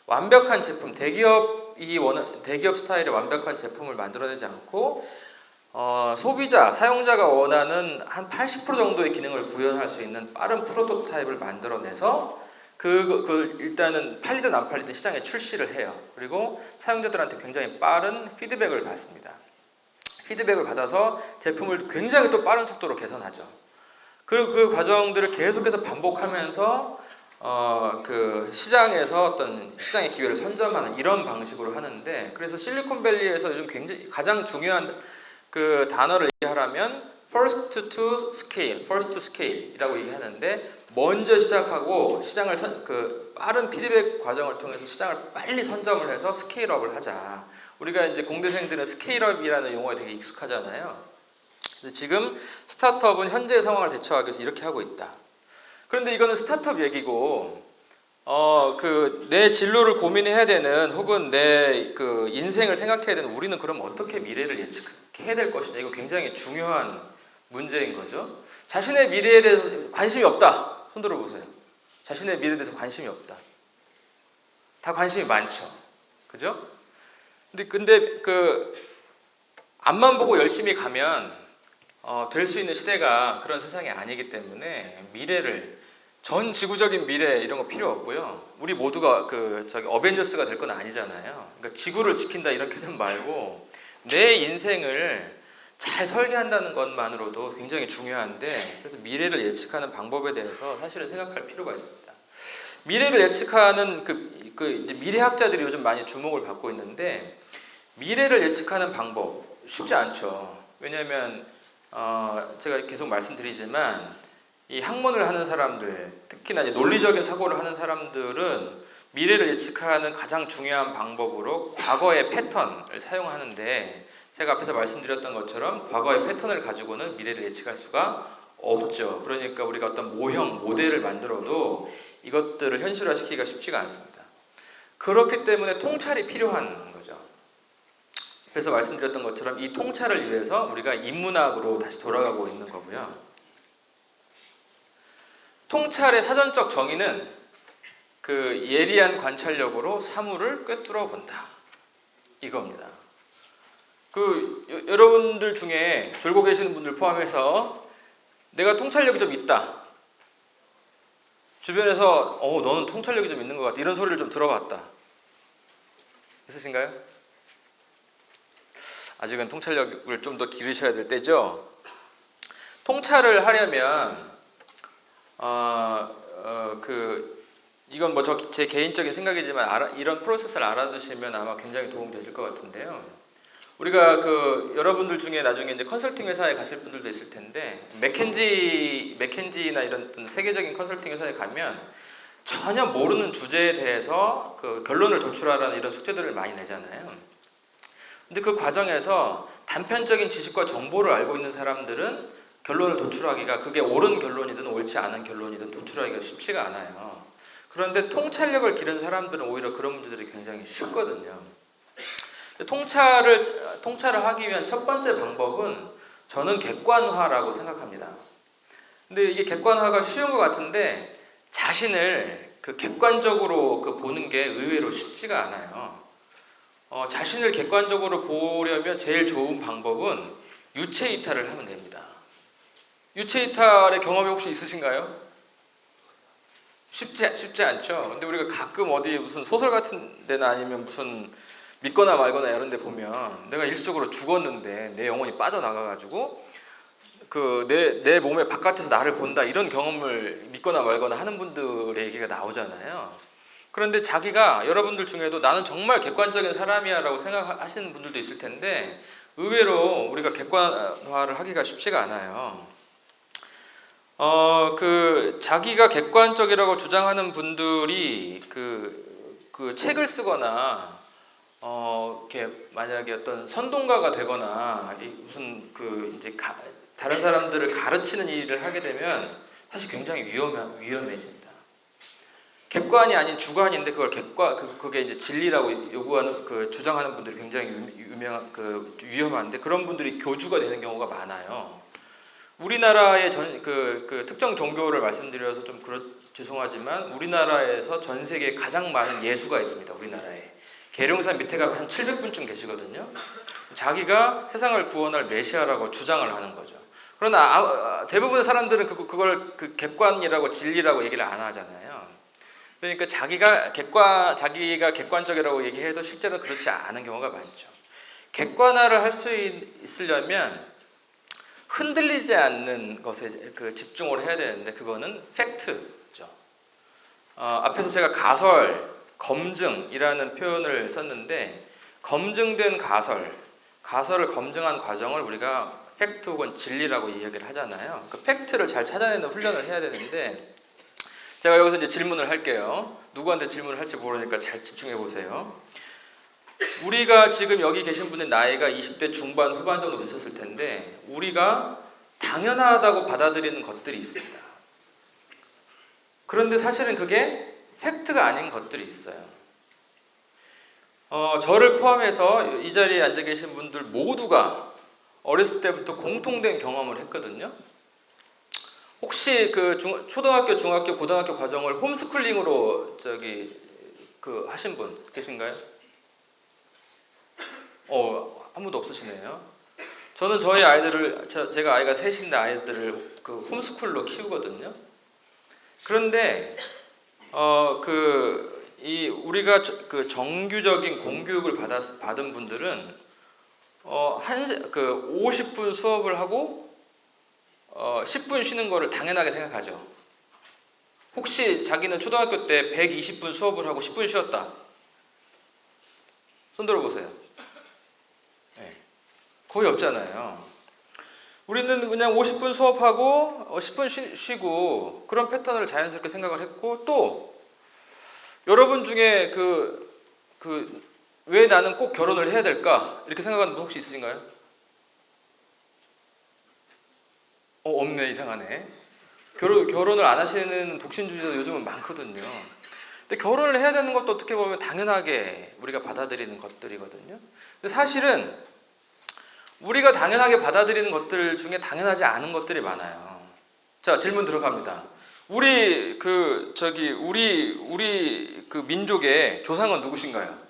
완벽한 제품, 대기업 스타일의 완벽한 제품을 만들어내지 않고 사용자가 원하는 한 80% 정도의 기능을 구현할 수 있는 빠른 프로토타입을 만들어내서 일단은 팔리든 안 팔리든 시장에 출시를 해요. 그리고 사용자들한테 굉장히 빠른 피드백을 받습니다. 피드백을 받아서 제품을 굉장히 또 빠른 속도로 개선하죠. 그리고 그 과정들을 계속해서 반복하면서 시장에서 어떤 시장의 기회를 선점하는 이런 방식으로 하는데, 그래서 실리콘밸리에서 요즘 굉장히 가장 중요한 단어를 얘기하라면 first to scale이라고 얘기하는데, 먼저 시작하고 시장을 빠른 피드백 과정을 통해서 시장을 빨리 선점을 해서 스케일업을 하자. 우리가 이제 공대생들은 스케일업이라는 용어에 되게 익숙하잖아요. 지금 스타트업은 현재의 상황을 대처하기 위해서 이렇게 하고 있다. 그런데 이거는 스타트업 얘기고, 내 진로를 고민해야 되는, 혹은 내 인생을 생각해야 되는 우리는 그럼 어떻게 미래를 예측해야 될 것이냐. 이거 굉장히 중요한 문제인 거죠. 자신의 미래에 대해서 관심이 없다. 손 들어보세요. 자신의 미래에 대해서 관심이 없다. 다 관심이 많죠. 그죠? 근데 앞만 보고 열심히 가면 될 수 있는 시대가 그런 세상이 아니기 때문에 전 지구적인 미래 이런 거 필요 없고요. 우리 모두가 어벤져스가 될 건 아니잖아요. 그러니까 지구를 지킨다 이런 개념 말고 내 인생을 잘 설계한다는 것만으로도 굉장히 중요한데, 그래서 미래를 예측하는 방법에 대해서 사실은 생각할 필요가 있습니다. 미래를 예측하는 이제 미래학자들이 요즘 많이 주목을 받고 있는데, 미래를 예측하는 방법 쉽지 않죠. 왜냐하면 제가 계속 말씀드리지만 이 학문을 하는 사람들, 특히나 이제 논리적인 사고를 하는 사람들은 미래를 예측하는 가장 중요한 방법으로 과거의 패턴을 사용하는데, 제가 앞에서 말씀드렸던 것처럼 과거의 패턴을 가지고는 미래를 예측할 수가 없죠. 그러니까 우리가 어떤 모델을 만들어도 이것들을 현실화시키기가 쉽지가 않습니다. 그렇기 때문에 통찰이 필요한 거죠. 그래서 말씀드렸던 것처럼 이 통찰을 위해서 우리가 인문학으로 다시 돌아가고 있는 거고요. 통찰의 사전적 정의는 그 예리한 관찰력으로 사물을 꿰뚫어 본다. 이겁니다. 여러분들 중에 졸고 계시는 분들 포함해서 내가 통찰력이 좀 있다. 주변에서 너는 통찰력이 좀 있는 것 같다. 이런 소리를 좀 들어봤다. 있으신가요? 아직은 통찰력을 좀 더 기르셔야 될 때죠. 통찰을 하려면 이건 뭐 제 개인적인 생각이지만 이런 프로세스를 알아두시면 아마 굉장히 도움이 되실 것 같은데요. 우리가 여러분들 중에 나중에 이제 컨설팅 회사에 가실 분들도 있을 텐데 맥켄지나 이런 세계적인 컨설팅 회사에 가면 전혀 모르는 주제에 대해서 결론을 도출하라는 이런 숙제들을 많이 내잖아요. 근데 그 과정에서 단편적인 지식과 정보를 알고 있는 사람들은 결론을 도출하기가 그게 옳은 결론이든 옳지 않은 결론이든 도출하기가 쉽지가 않아요. 그런데 통찰력을 기른 사람들은 오히려 그런 문제들이 굉장히 쉽거든요. 통찰을 하기 위한 첫 번째 방법은 저는 객관화라고 생각합니다. 근데 이게 객관화가 쉬운 것 같은데 자신을 객관적으로 보는 게 의외로 쉽지가 않아요. 자신을 객관적으로 보려면 제일 좋은 방법은 유체 이탈을 하면 됩니다. 유체 이탈의 경험이 혹시 있으신가요? 쉽지 않죠. 근데 우리가 가끔 어디 무슨 소설 같은 데나 아니면 무슨 믿거나 말거나 이런 데 보면 내가 일시적으로 죽었는데 내 영혼이 빠져나가가지고 내 몸의 바깥에서 나를 본다 이런 경험을 믿거나 말거나 하는 분들의 얘기가 나오잖아요. 그런데 자기가 여러분들 중에도 나는 정말 객관적인 사람이야 라고 생각하시는 분들도 있을 텐데 의외로 우리가 객관화를 하기가 쉽지가 않아요. 자기가 객관적이라고 주장하는 분들이 책을 쓰거나 이렇게 만약에 어떤 선동가가 되거나 무슨 이제 다른 사람들을 가르치는 일을 하게 되면 사실 굉장히 위험해집니다. 객관이 아닌 주관인데 그게 이제 진리라고 요구하는 주장하는 분들이 굉장히 위험한데 그런 분들이 교주가 되는 경우가 많아요. 우리나라의 특정 종교를 말씀드려서 좀 죄송하지만 우리나라에서 전 세계에 가장 많은 예수가 있습니다. 우리나라에 계룡산 밑에 가면 한 700분쯤 계시거든요. 자기가 세상을 구원할 메시아라고 주장을 하는 거죠. 그러나 대부분의 사람들은 그걸 객관이라고 진리라고 얘기를 안 하잖아요. 그러니까 자기가 객관적이라고 얘기해도 실제로 그렇지 않은 경우가 많죠. 객관화를 할 수 있으려면 흔들리지 않는 것에 집중을 해야 되는데 그거는 팩트죠. 앞에서 제가 가설, 검증이라는 표현을 썼는데 검증된 가설을 검증한 과정을 우리가 팩트 혹은 진리라고 이야기를 하잖아요. 그 팩트를 잘 찾아내는 훈련을 해야 되는데 제가 여기서 이제 질문을 할게요. 누구한테 질문을 할지 모르니까 잘 집중해 보세요. 우리가 지금 여기 계신 분의 나이가 20대 중반 후반 정도 되셨을 텐데 우리가 당연하다고 받아들이는 것들이 있습니다. 그런데 사실은 그게 팩트가 아닌 것들이 있어요. 저를 포함해서 이 자리에 앉아 계신 분들 모두가 어렸을 때부터 공통된 경험을 했거든요. 혹시 초등학교, 중학교, 고등학교 과정을 홈스쿨링으로 하신 분 계신가요? 아무도 없으시네요. 저는 저희 아이들을 제가 아이가 셋인데 아이들을 홈스쿨로 키우거든요. 그런데 우리가 정규적인 공교육을 받은 분들은 50분 수업을 하고 10분 쉬는 거를 당연하게 생각하죠. 혹시 자기는 초등학교 때 120분 수업을 하고 10분 쉬었다. 손 들어보세요. 네. 거의 없잖아요. 우리는 그냥 50분 수업하고 10분 쉬고 그런 패턴을 자연스럽게 생각을 했고 또 여러분 중에 왜 나는 꼭 결혼을 해야 될까? 이렇게 생각하는 분 혹시 있으신가요? 없네. 이상하네. 결혼을 안 하시는 독신주의자도 요즘은 많거든요. 근데 결혼을 해야 되는 것도 어떻게 보면 당연하게 우리가 받아들이는 것들이거든요. 근데 사실은 우리가 당연하게 받아들이는 것들 중에 당연하지 않은 것들이 많아요. 자, 질문 들어갑니다. 우리 우리 그 민족의 조상은 누구신가요?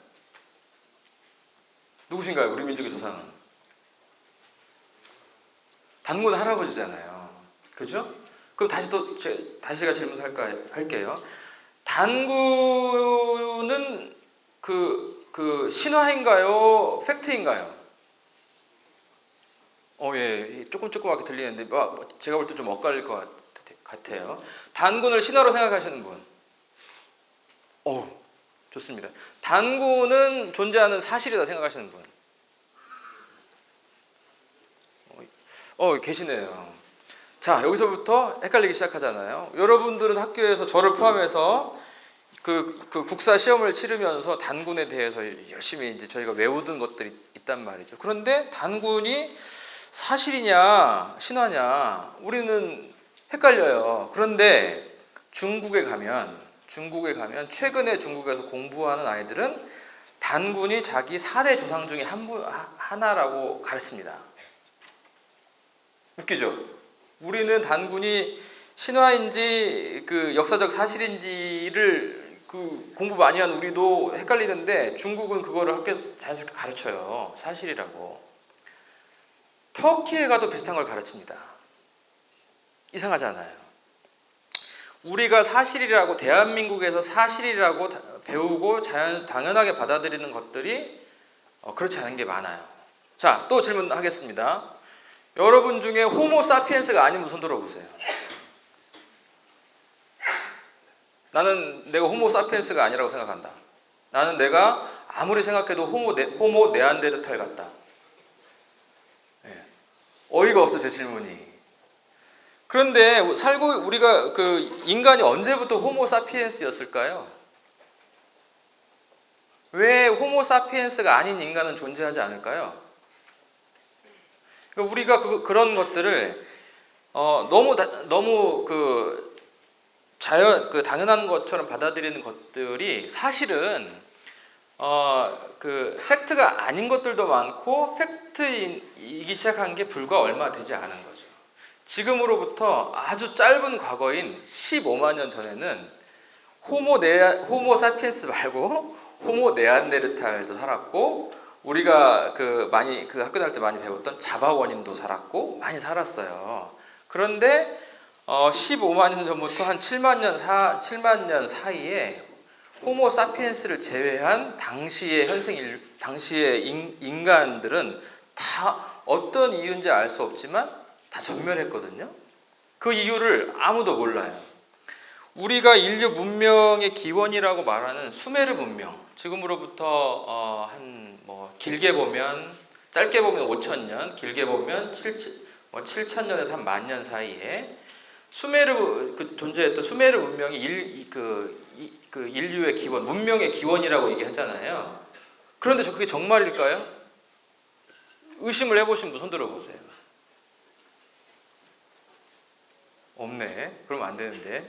누구신가요? 우리 민족의 조상은 단군 할아버지잖아요. 그죠? 그럼 다시 제가 할게요. 단군은 그 신화인가요? 팩트인가요? 예, 조금하게 들리는데 제가 볼 때 좀 엇갈릴 것 같아요. 단군을 신화로 생각하시는 분? 좋습니다. 단군은 존재하는 사실이다 생각하시는 분? 계시네요. 자, 여기서부터 헷갈리기 시작하잖아요. 여러분들은 학교에서 저를 포함해서 그 국사 시험을 치르면서 단군에 대해서 열심히 이제 저희가 외우던 것들이 있단 말이죠. 그런데 단군이 사실이냐 신화냐 우리는 헷갈려요. 그런데 중국에 가면 최근에 중국에서 공부하는 아이들은 단군이 자기 4대 조상 중에 하나라고 가르칩니다. 웃기죠? 우리는 단군이 신화인지 그 역사적 사실인지를 공부 많이 한 우리도 헷갈리는데 중국은 그거를 학교에서 자연스럽게 가르쳐요. 사실이라고. 터키에 가도 비슷한 걸 가르칩니다. 이상하지 않아요? 우리가 사실이라고 대한민국에서 사실이라고 배우고 당연하게 받아들이는 것들이 그렇지 않은 게 많아요. 자, 또 질문하겠습니다. 여러분 중에 호모 사피엔스가 아니면 손 들어보세요. 나는 내가 호모 사피엔스가 아니라고 생각한다. 나는 내가 아무리 생각해도 호모 네안데르탈 같다. 어이가 없어 제 질문이. 그런데 우리가 인간이 언제부터 호모 사피엔스였을까요? 왜 호모 사피엔스가 아닌 인간은 존재하지 않을까요? 우리가 그런 것들을 너무 당연한 것처럼 받아들이는 것들이 사실은 팩트가 아닌 것들도 많고 팩트이기 시작한 게 불과 얼마 되지 않은 거죠. 지금으로부터 아주 짧은 과거인 15만 년 전에는 호모 사피엔스 말고 호모 네안데르탈도 살았고 우리가 학교 다닐 때 많이 배웠던 자바원인도 살았고 많이 살았어요. 그런데 15만 년 전부터 한 7만 년 사이에 호모 사피엔스를 제외한 당시의 인간들은 다 어떤 이유인지 알 수 없지만 다 전멸했거든요. 그 이유를 아무도 몰라요. 우리가 인류 문명의 기원이라고 말하는 수메르 문명, 지금으로부터 짧게 보면 5,000년, 길게 보면 7,000년에서 한 10,000년 사이에 존재했던 수메르 문명이 인류의 기원, 문명의 기원이라고 얘기하잖아요. 그런데 그게 정말일까요? 의심을 해보신 분 손 들어보세요. 없네. 그러면 안 되는데.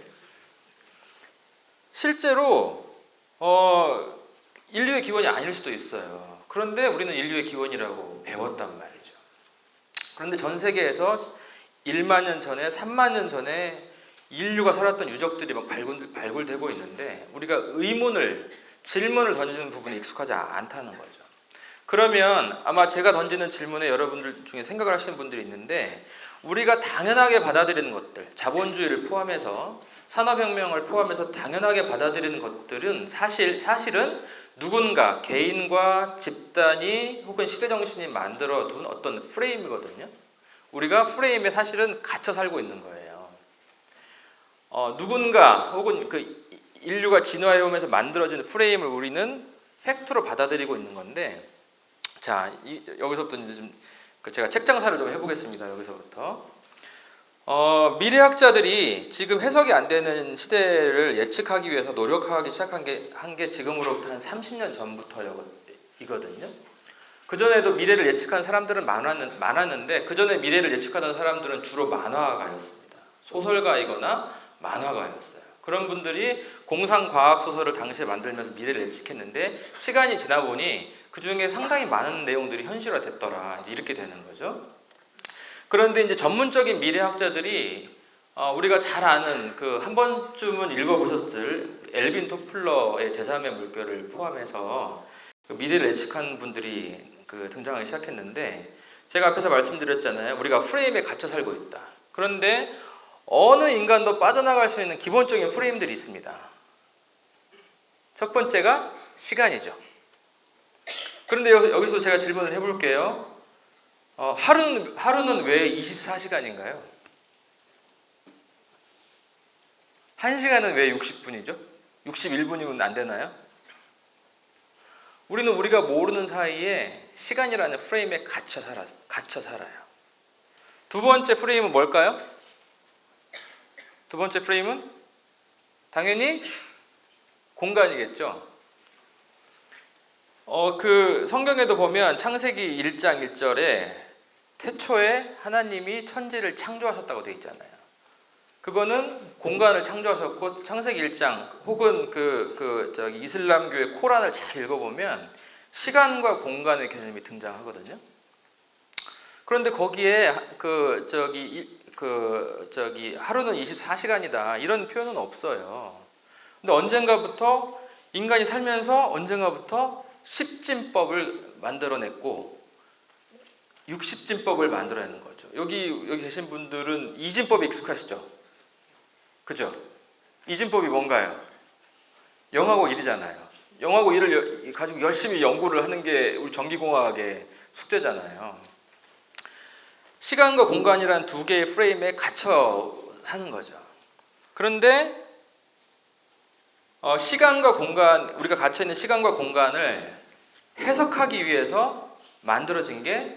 실제로 인류의 기원이 아닐 수도 있어요. 그런데 우리는 인류의 기원이라고 배웠단 말이죠. 그런데 전 세계에서 1만 년 전에 3만 년 전에 인류가 살았던 유적들이 막 발굴되고 있는데 우리가 질문을 던지는 부분이 익숙하지 않다는 거죠. 그러면 아마 제가 던지는 질문에 여러분들 중에 생각을 하시는 분들이 있는데 우리가 당연하게 받아들이는 것들, 자본주의를 포함해서 산업혁명을 포함해서 당연하게 받아들이는 것들은 사실은 누군가 개인과 집단이 혹은 시대정신이 만들어둔 어떤 프레임이거든요. 우리가 프레임에 사실은 갇혀 살고 있는 거예요. 누군가 혹은 인류가 진화해오면서 만들어진 프레임을 우리는 팩트로 받아들이고 있는 건데 자, 여기서부터 이제 좀 제가 책 장사를 좀 해보겠습니다. 여기서부터 미래학자들이 지금 해석이 안 되는 시대를 예측하기 위해서 노력하기 시작한 게 지금으로부터 한 30년 전부터이거든요. 그 전에도 미래를 예측한 사람들은 많았는데 그 전에 미래를 예측하던 사람들은 주로 만화가였습니다. 소설가이거나 만화가였어요. 그런 분들이 공상과학 소설을 당시에 만들면서 미래를 예측했는데 시간이 지나 보니 그 중에 상당히 많은 내용들이 현실화됐더라. 이제 이렇게 되는 거죠. 그런데 이제 전문적인 미래학자들이 우리가 잘 아는 그 한 번쯤은 읽어보셨을 엘빈 토플러의 제3의 물결을 포함해서 그 미래를 예측한 분들이 그 등장하기 시작했는데, 제가 앞에서 말씀드렸잖아요. 우리가 프레임에 갇혀 살고 있다. 그런데 어느 인간도 빠져나갈 수 있는 기본적인 프레임들이 있습니다. 첫 번째가 시간이죠. 그런데 여기서 제가 질문을 해볼게요. 하루는 왜 24시간인가요? 1시간은 왜 60분이죠? 61분이면 안 되나요? 우리는 우리가 모르는 사이에 시간이라는 프레임에 갇혀 살아요. 두 번째 프레임은 뭘까요? 두 번째 프레임은 당연히 공간이겠죠. 그 성경에도 보면 창세기 1장 1절에 태초에 하나님이 천지를 창조하셨다고 되어 있잖아요. 그거는 공간을 창조하셨고, 창세기 1장 혹은 이슬람교의 코란을 잘 읽어보면 시간과 공간의 개념이 등장하거든요. 그런데 거기에 하루는 24시간이다 이런 표현은 없어요. 근데 언젠가부터 인간이 살면서 언젠가부터 10진법을 만들어냈고 60진법을 만들어내는 거죠. 여기 계신 분들은 이진법에 익숙하시죠? 그죠? 이진법이 뭔가요? 0하고 1이잖아요. 0하고 1을 가지고 열심히 연구를 하는 게 우리 전기공학의 숙제잖아요. 시간과 공간이란 두 개의 프레임에 갇혀 사는 거죠. 그런데 시간과 공간, 우리가 갇혀 있는 시간과 공간을 해석하기 위해서 만들어진 게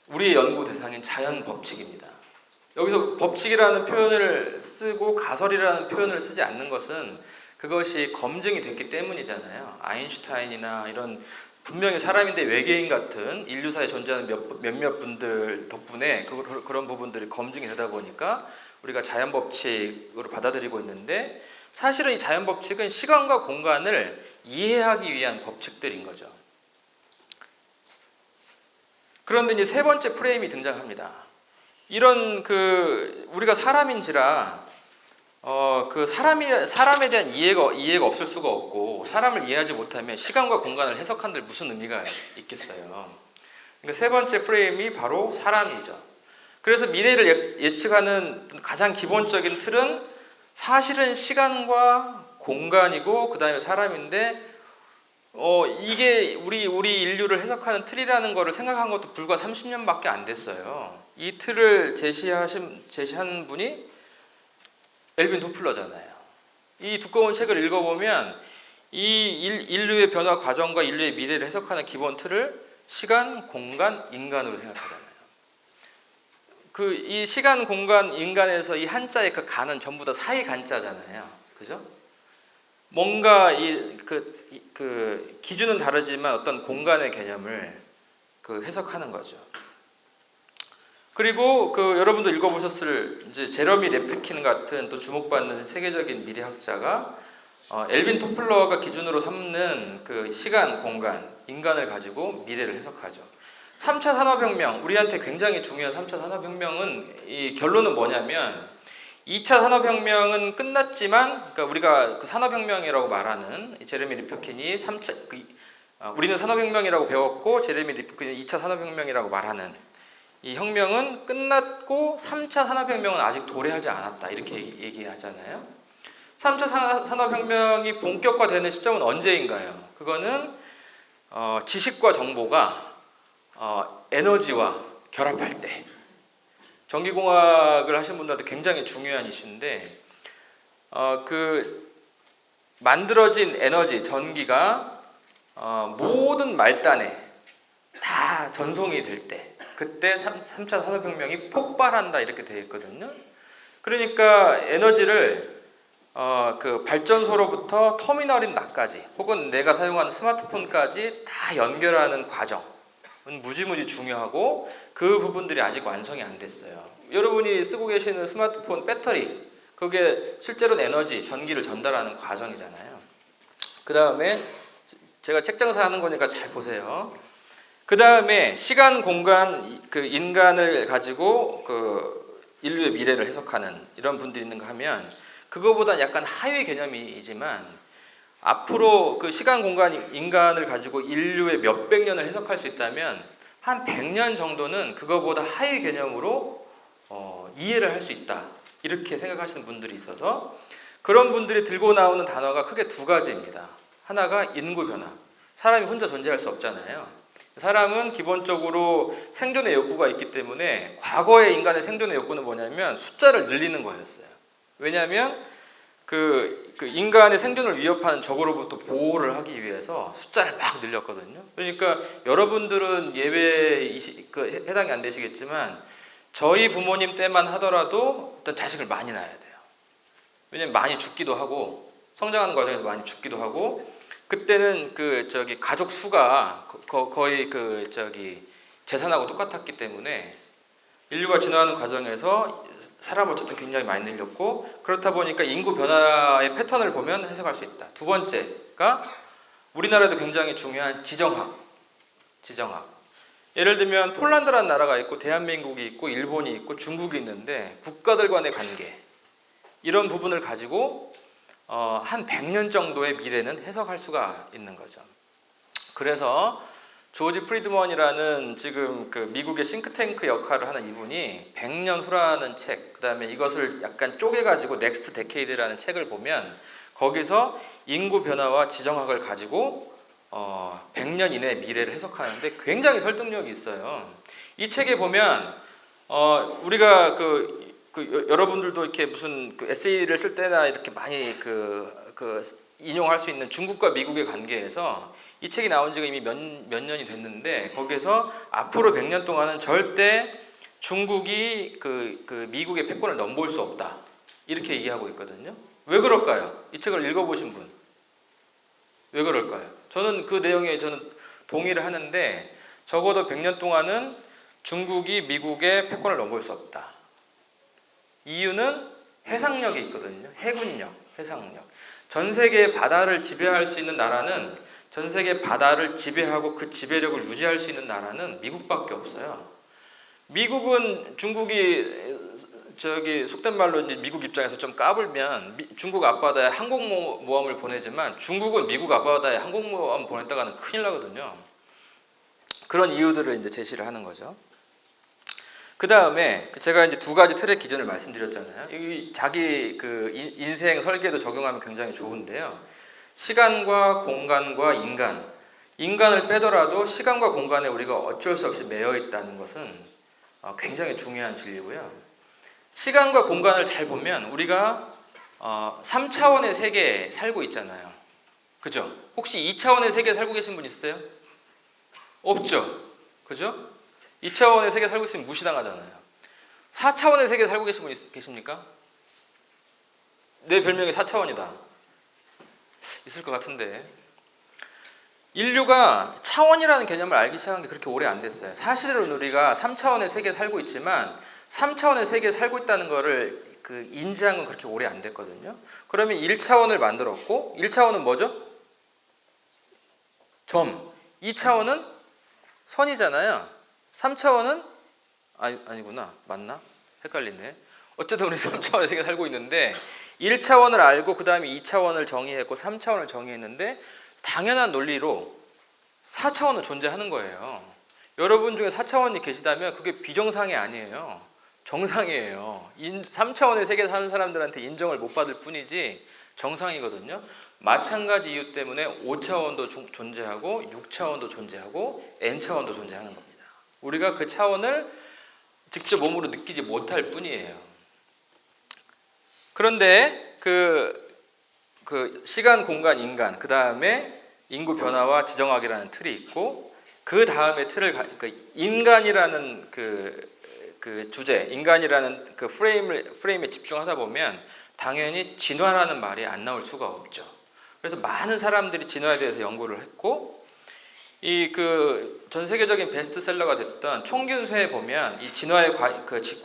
우리의 연구 대상인 자연 법칙입니다. 여기서 법칙이라는 표현을 쓰고 가설이라는 표현을 쓰지 않는 것은 그것이 검증이 됐기 때문이잖아요. 아인슈타인이나 이런 분명히 사람인데 외계인 같은 인류사에 존재하는 몇몇 분들 덕분에 그런 부분들이 검증이 되다 보니까 우리가 자연 법칙으로 받아들이고 있는데, 사실은 이 자연 법칙은 시간과 공간을 이해하기 위한 법칙들인 거죠. 그런데 이제 세 번째 프레임이 등장합니다. 이런 우리가 사람인지라 사람에 대한 이해가 없을 수가 없고, 사람을 이해하지 못하면 시간과 공간을 해석한들 무슨 의미가 있겠어요. 그러니까 세 번째 프레임이 바로 사람이죠. 그래서 미래를 예측하는 가장 기본적인 틀은 사실은 시간과 공간이고 그 다음에 사람인데, 이게 우리 인류를 해석하는 틀이라는 거를 생각한 것도 불과 30년밖에 안 됐어요. 이 틀을 제시한 분이 엘빈 토플러잖아요. 이 두꺼운 책을 읽어보면 이 인류의 변화 과정과 인류의 미래를 해석하는 기본 틀을 시간, 공간, 인간으로 생각하잖아요. 이 시간, 공간, 인간에서 이 한자의 그 간은 전부 다 사이 간자잖아요. 그죠? 뭔가 기준은 다르지만 어떤 공간의 개념을 해석하는 거죠. 그리고 여러분도 읽어보셨을 이제 제러미 래프킨 같은 또 주목받는 세계적인 미래학자가 엘빈 토플러가 기준으로 삼는 시간, 공간, 인간을 가지고 미래를 해석하죠. 3차 산업혁명, 우리한테 굉장히 중요한 3차 산업혁명은 이 결론은 뭐냐면 2차 산업혁명은 끝났지만, 그러니까 우리가 산업혁명이라고 말하는 제레미 리프킨이 우리는 산업혁명이라고 배웠고 제레미 리프킨이 2차 산업혁명이라고 말하는 이 혁명은 끝났고 3차 산업혁명은 아직 도래하지 않았다 이렇게 얘기하잖아요. 3차 산업혁명이 본격화되는 시점은 언제인가요? 그거는 지식과 정보가 에너지와 결합할 때. 전기공학을 하신 분들한테 굉장히 중요한 이슈인데, 만들어진 에너지, 전기가 모든 말단에 다 전송이 될 때, 그때 3차 산업혁명이 폭발한다 이렇게 되어 있거든요. 그러니까 에너지를 발전소로부터 터미널인 나까지 혹은 내가 사용하는 스마트폰까지 다 연결하는 과정은 무지무지 중요하고 그 부분들이 아직 완성이 안 됐어요. 여러분이 쓰고 계시는 스마트폰 배터리, 그게 실제로는 에너지, 전기를 전달하는 과정이잖아요. 그 다음에 제가 책 장사하는 거니까 잘 보세요. 그 다음에 시간, 공간, 인간을 가지고 인류의 미래를 해석하는 이런 분들이 있는가 하면 그거보다 약간 하위 개념이지만 앞으로 그 시간 공간 인간을 가지고 인류의 몇백 년을 해석할 수 있다면 한 100년 정도는 그거보다 하위 개념으로 이해를 할 수 있다. 이렇게 생각하시는 분들이 있어서 그런 분들이 들고 나오는 단어가 크게 두 가지입니다. 하나가 인구 변화. 사람이 혼자 존재할 수 없잖아요. 사람은 기본적으로 생존의 욕구가 있기 때문에 과거의 인간의 생존의 욕구는 뭐냐면 숫자를 늘리는 거였어요. 왜냐하면 그 인간의 생존을 위협하는 적으로부터 보호를 하기 위해서 숫자를 막 늘렸거든요. 그러니까 여러분들은 예외에 해당이 안 되시겠지만 저희 부모님 때만 하더라도 일단 자식을 많이 낳아야 돼요. 왜냐면 많이 죽기도 하고 성장하는 과정에서 많이 죽기도 하고 그때는 가족 수가 거의 재산하고 똑같았기 때문에 인류가 진화하는 과정에서 사람을 어쨌든 굉장히 많이 늘렸고 그렇다 보니까 인구 변화의 패턴을 보면 해석할 수 있다. 두 번째가 우리나라에도 굉장히 중요한 지정학. 예를 들면 폴란드라는 나라가 있고 대한민국이 있고 일본이 있고 중국이 있는데 국가들 간의 관계 이런 부분을 가지고 한 100년 정도의 미래는 해석할 수가 있는 거죠. 그래서 조지 프리드먼이라는 지금 그 미국의 싱크탱크 역할을 하는 이분이 100년 후라는 책, 그 다음에 이것을 약간 쪼개가지고 넥스트 데케이드라는 책을 보면 거기서 인구 변화와 지정학을 가지고 100년 이내의 미래를 해석하는데 굉장히 설득력이 있어요. 이 책에 보면 우리가 여러분들도 이렇게 무슨 에세이를 쓸 때나 이렇게 많이 인용할 수 있는 중국과 미국의 관계에서 이 책이 나온 지가 이미 몇 년이 됐는데 거기서 앞으로 100년 동안은 절대 중국이 미국의 패권을 넘볼 수 없다 이렇게 얘기하고 있거든요. 왜 그럴까요? 이 책을 읽어보신 분 왜 그럴까요? 저는 그 내용에 동의를 하는데 적어도 100년 동안은 중국이 미국의 패권을 넘볼 수 없다. 이유는 해상력이 있거든요. 해군력, 해상력. 전 세계의 바다를 지배할 수 있는 나라는 전 세계 바다를 지배하고 그 지배력을 유지할 수 있는 나라는 미국밖에 없어요. 미국은 중국이 속된 말로 이제 미국 입장에서 좀 까불면 중국 앞바다에 항공모함을 보내지만 중국은 미국 앞바다에 항공모함 보냈다가는 큰일 나거든요. 그런 이유들을 이제 제시를 하는 거죠. 그 다음에 제가 이제 두 가지 틀의 기준을 말씀드렸잖아요. 이 자기 인생 설계도 적용하면 굉장히 좋은데요. 시간과 공간과 인간을 빼더라도 시간과 공간에 우리가 어쩔 수 없이 매여 있다는 것은 굉장히 중요한 진리고요. 시간과 공간을 잘 보면 우리가 3차원의 세계에 살고 있잖아요. 그죠? 혹시 2차원의 세계에 살고 계신 분 있어요? 없죠? 그죠? 2차원의 세계에 살고 있으면 무시당하잖아요. 4차원의 세계에 살고 계신 분 계십니까? 내 별명이 4차원이다. 있을 것 같은데. 인류가 차원이라는 개념을 알기 시작한 게 그렇게 오래 안 됐어요. 사실은 우리가 3차원의 세계에 살고 있지만 3차원의 세계에 살고 있다는 거를 인지한 건 그렇게 오래 안 됐거든요. 그러면 1차원을 만들었고 1차원은 뭐죠? 점. 2차원은 선이잖아요. 3차원은 아니구나. 맞나? 헷갈리네. 어쨌든 우리 3차원의 세계에 살고 있는데 1차원을 알고 그 다음에 2차원을 정의했고 3차원을 정의했는데 당연한 논리로 4차원은 존재하는 거예요. 여러분 중에 4차원이 계시다면 그게 비정상이 아니에요. 정상이에요. 3차원의 세계에 사는 사람들한테 인정을 못 받을 뿐이지 정상이거든요. 마찬가지 이유 때문에 5차원도 존재하고 6차원도 존재하고 N차원도 존재하는 겁니다. 우리가 그 차원을 직접 몸으로 느끼지 못할 뿐이에요. 그런데 시간, 공간, 인간, 그 다음에 인구 변화와 지정학이라는 틀이 있고 그 다음에 인간이라는 주제, 인간이라는 프레임에 집중하다 보면 당연히 진화라는 말이 안 나올 수가 없죠. 그래서 많은 사람들이 진화에 대해서 연구를 했고 전 세계적인 베스트셀러가 됐던 총균쇠에 보면 이 진화의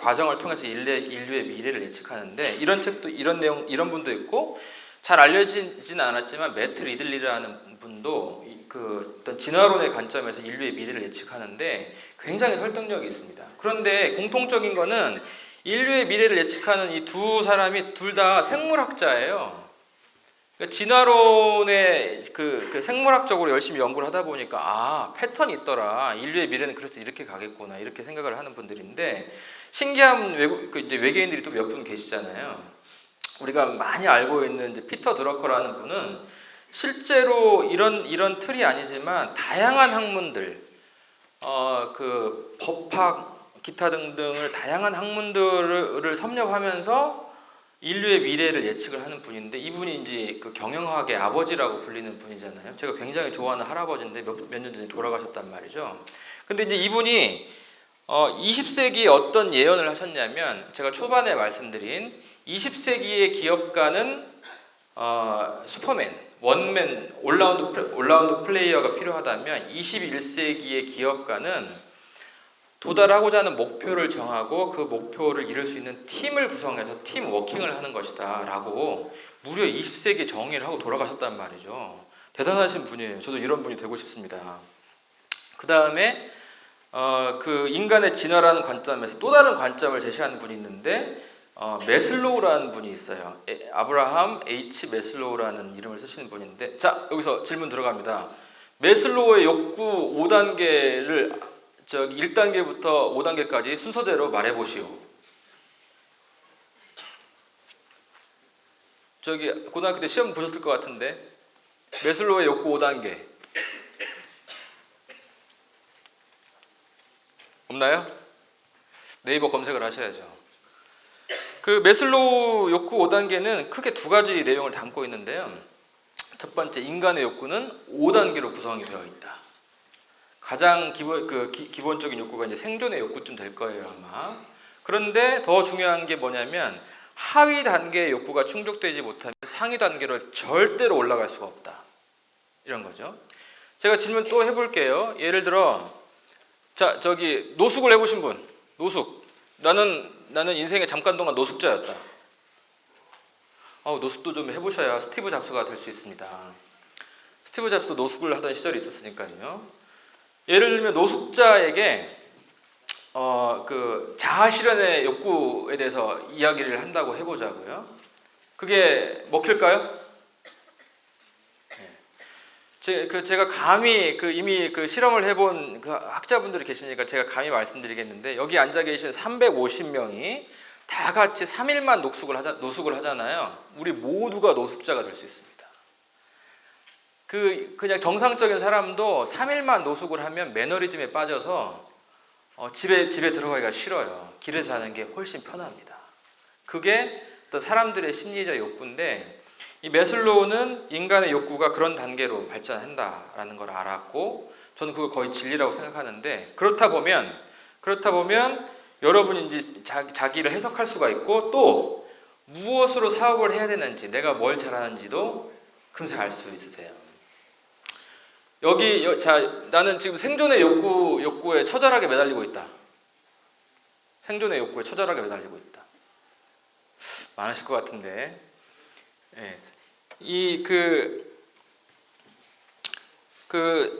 과정을 통해서 인류의 미래를 예측하는데 이런 책도 이런 분도 있고 잘 알려지지는 않았지만 매트 리들리라는 분도 어떤 진화론의 관점에서 인류의 미래를 예측하는데 굉장히 설득력이 있습니다. 그런데 공통적인 거는 인류의 미래를 예측하는 이 두 사람이 둘 다 생물학자예요. 그러니까 진화론의 그 생물학적으로 열심히 연구를 하다 보니까 패턴이 있더라. 인류의 미래는 그래서 이렇게 가겠구나. 이렇게 생각을 하는 분들인데 신기한 이제 외계인들이 또 몇 분 계시잖아요. 우리가 많이 알고 있는 이제 피터 드러커라는 분은 실제로 이런 틀이 아니지만 다양한 학문들, 그 법학, 기타 등등을 다양한 학문들을 섭렵하면서 인류의 미래를 예측을 하는 분인데 이분이 이제 그 경영학의 아버지라고 불리는 분이잖아요. 제가 굉장히 좋아하는 할아버지인데 몇 년 전에 돌아가셨단 말이죠. 근데 이제 이분이 20세기에 어떤 예언을 하셨냐면 제가 초반에 말씀드린 20세기의 기업가는 슈퍼맨, 원맨, 올라운드 플레이어가 필요하다면 21세기의 기업가는 도달하고자 하는 목표를 정하고 그 목표를 이룰 수 있는 팀을 구성해서 팀 워킹을 하는 것이다 라고 무려 20세기에 정의를 하고 돌아가셨단 말이죠. 대단하신 분이에요. 저도 이런 분이 되고 싶습니다. 그 다음에 그 인간의 진화라는 관점에서 또 다른 관점을 제시하는 분이 있는데 메슬로우라는 분이 있어요. 아브라함 H. 메슬로우라는 이름을 쓰시는 분인데 자 여기서 질문 들어갑니다. 메슬로우의 욕구 5단계를 1단계부터 5단계까지 순서대로 말해보시오. 고등학교 때 시험 보셨을 것 같은데 메슬로우의 욕구 5단계 없나요? 네이버 검색을 하셔야죠. 그 메슬로우 욕구 5단계는 크게 두 가지 내용을 담고 있는데요. 첫 번째, 인간의 욕구는 5단계로 구성이 되어 있다. 가장 기본적인 욕구가 이제 생존의 욕구쯤 될 거예요 아마. 그런데 더 중요한 게 뭐냐면 하위 단계의 욕구가 충족되지 못하면 상위 단계로 절대로 올라갈 수가 없다. 이런 거죠. 제가 질문 또 해볼게요. 예를 들어 노숙을 해보신 분. 노숙. 나는 인생에 잠깐 동안 노숙자였다. 노숙도 좀 해보셔야 스티브 잡스가 될 수 있습니다. 스티브 잡스도 노숙을 하던 시절이 있었으니까요. 예를 들면 노숙자에게 그 자아 실현의 욕구에 대해서 이야기를 한다고 해보자고요. 그게 먹힐까요? 제가 감히 이미 실험을 해본 그 학자분들이 계시니까 제가 감히 말씀드리겠는데 여기 앉아 계신 350명이 다 같이 3일만 노숙을 하잖아요. 우리 모두가 노숙자가 될 수 있습니다. 그냥 정상적인 사람도 3일만 노숙을 하면 매너리즘에 빠져서 집에 들어가기가 싫어요. 길에서 하는 게 훨씬 편합니다. 그게 또 사람들의 심리적 욕구인데 이 메슬로우는 인간의 욕구가 그런 단계로 발전한다라는 걸 알았고 저는 그거 거의 진리라고 생각하는데 그렇다 보면 여러분이 이제 자기를 해석할 수가 있고 또 무엇으로 사업을 해야 되는지 내가 뭘 잘하는지도 금세 알 수 있으세요. 나는 지금 생존의 욕구에 처절하게 매달리고 있다. 생존의 욕구에 처절하게 매달리고 있다. 많으실 것 같은데,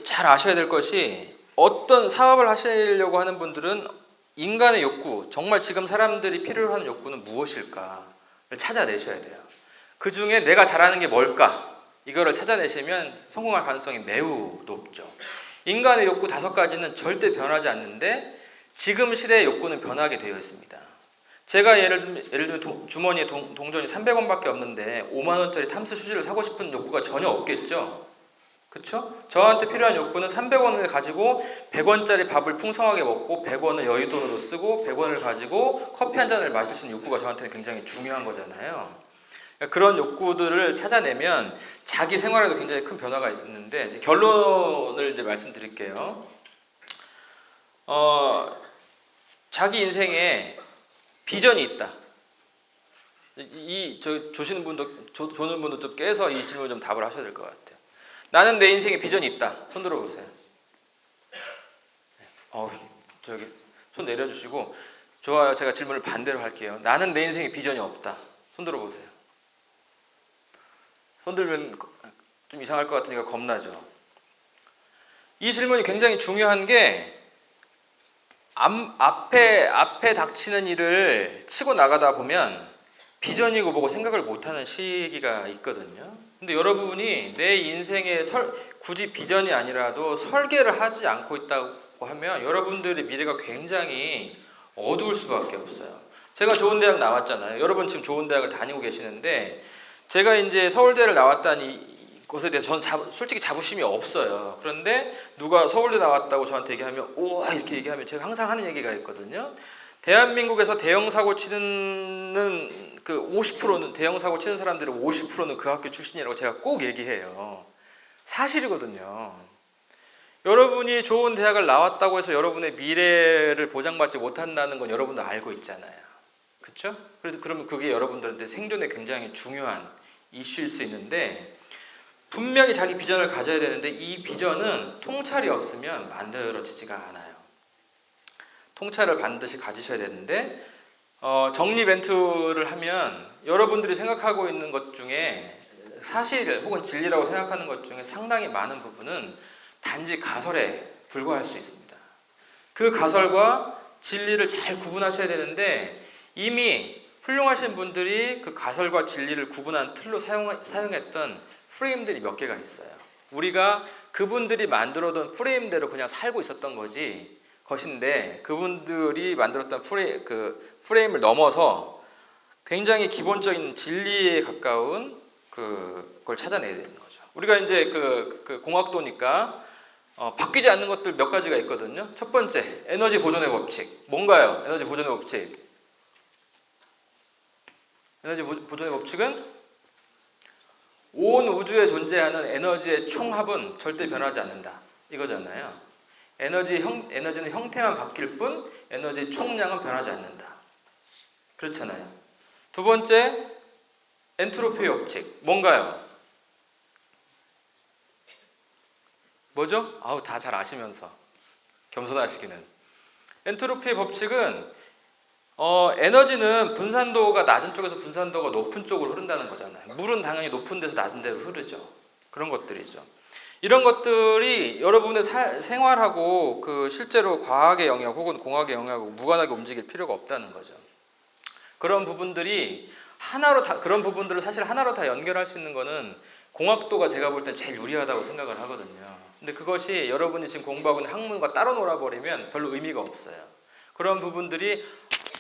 잘 아셔야 될 것이 어떤 사업을 하시려고 하는 분들은 인간의 욕구, 정말 지금 사람들이 필요로 하는 욕구는 무엇일까를 찾아내셔야 돼요. 그 중에 내가 잘하는 게 뭘까? 이거를 찾아내시면 성공할 가능성이 매우 높죠. 인간의 욕구 5가지는 절대 변하지 않는데 지금 시대의 욕구는 변하게 되어 있습니다. 제가 예를 들면 주머니에 동전이 300원밖에 없는데 5만 원짜리 탐스 슈즈를 사고 싶은 욕구가 전혀 없겠죠. 그렇죠? 저한테 필요한 욕구는 300원을 가지고 100원짜리 밥을 풍성하게 먹고 100원을 여윳돈으로 쓰고 100원을 가지고 커피 한 잔을 마실 수 있는 욕구가 저한테는 굉장히 중요한 거잖아요. 그런 욕구들을 찾아내면 자기 생활에도 굉장히 큰 변화가 있는데 이제 결론을 이제 말씀드릴게요. 자기 인생에 비전이 있다. 조는 분도 좀 깨서 이 질문 좀 답을 하셔야 될 것 같아요. 나는 내 인생에 비전이 있다. 손 들어보세요. 손 내려주시고 좋아요. 제가 질문을 반대로 할게요. 나는 내 인생에 비전이 없다. 손 들어보세요. 손 들면 좀 이상할 것 같으니까 겁나죠. 이 질문이 굉장히 중요한 게 앞에 닥치는 일을 치고 나가다 보면 비전이고 뭐고 생각을 못하는 시기가 있거든요. 근데 여러분이 내 인생에 굳이 비전이 아니라도 설계를 하지 않고 있다고 하면 여러분들의 미래가 굉장히 어두울 수밖에 없어요. 제가 좋은 대학 나왔잖아요. 여러분 지금 좋은 대학을 다니고 계시는데 제가 이제 서울대를 나왔다니 것에 대해서 저는 솔직히 자부심이 없어요. 그런데 누가 서울대 나왔다고 저한테 얘기하면 우와 이렇게 얘기하면 제가 항상 하는 얘기가 있거든요. 대한민국에서 대형 사고 치는 그 50%는 대형 사고 치는 사람들의 50%는 그 학교 출신이라고 제가 꼭 얘기해요. 사실이거든요. 여러분이 좋은 대학을 나왔다고 해서 여러분의 미래를 보장받지 못한다는 건 여러분도 알고 있잖아요. 그렇죠? 그래서 그러면 그게 여러분들한테 생존에 굉장히 중요한 이슈일 수 있는데 분명히 자기 비전을 가져야 되는데 이 비전은 통찰이 없으면 만들어지지가 않아요. 통찰을 반드시 가지셔야 되는데 정리 멘트를 하면 여러분들이 생각하고 있는 것 중에 사실 혹은 진리라고 생각하는 것 중에 상당히 많은 부분은 단지 가설에 불과할 수 있습니다. 그 가설과 진리를 잘 구분하셔야 되는데 이미 훌륭하신 분들이 그 가설과 진리를 구분한 틀로 사용했던 프레임들이 몇 개가 있어요. 우리가 그분들이 만들어둔 프레임대로 그냥 살고 있었던 것인데 그분들이 만들었던 프레임을 넘어서 굉장히 기본적인 진리에 가까운 그걸 찾아내야 되는 거죠. 우리가 이제 그 공학도니까 바뀌지 않는 것들 몇 가지가 있거든요. 첫 번째, 에너지 보존의 법칙. 뭔가요? 에너지 보존의 법칙. 에너지 보존의 법칙은 온 우주에 존재하는 에너지의 총합은 절대 변하지 않는다. 이거잖아요. 에너지는 형태만 바뀔 뿐 에너지의 총량은 변하지 않는다. 그렇잖아요. 두 번째, 엔트로피의 법칙. 뭔가요? 뭐죠? 아우 다 잘 아시면서 겸손하시기는. 엔트로피의 법칙은 에너지는 분산도가 낮은 쪽에서 분산도가 높은 쪽으로 흐른다는 거잖아요. 물은 당연히 높은 데서 낮은 데로 흐르죠. 그런 것들이죠. 이런 것들이 여러분의 생활하고 그 실제로 과학의 영역 혹은 공학의 영역하고 무관하게 움직일 필요가 없다는 거죠. 그런 부분들이 그런 부분들을 사실 하나로 다 연결할 수 있는 거는 공학도가 제가 볼 땐 제일 유리하다고 생각을 하거든요. 근데 그것이 여러분이 지금 공부하고 있는 학문과 따로 놀아버리면 별로 의미가 없어요. 그런 부분들이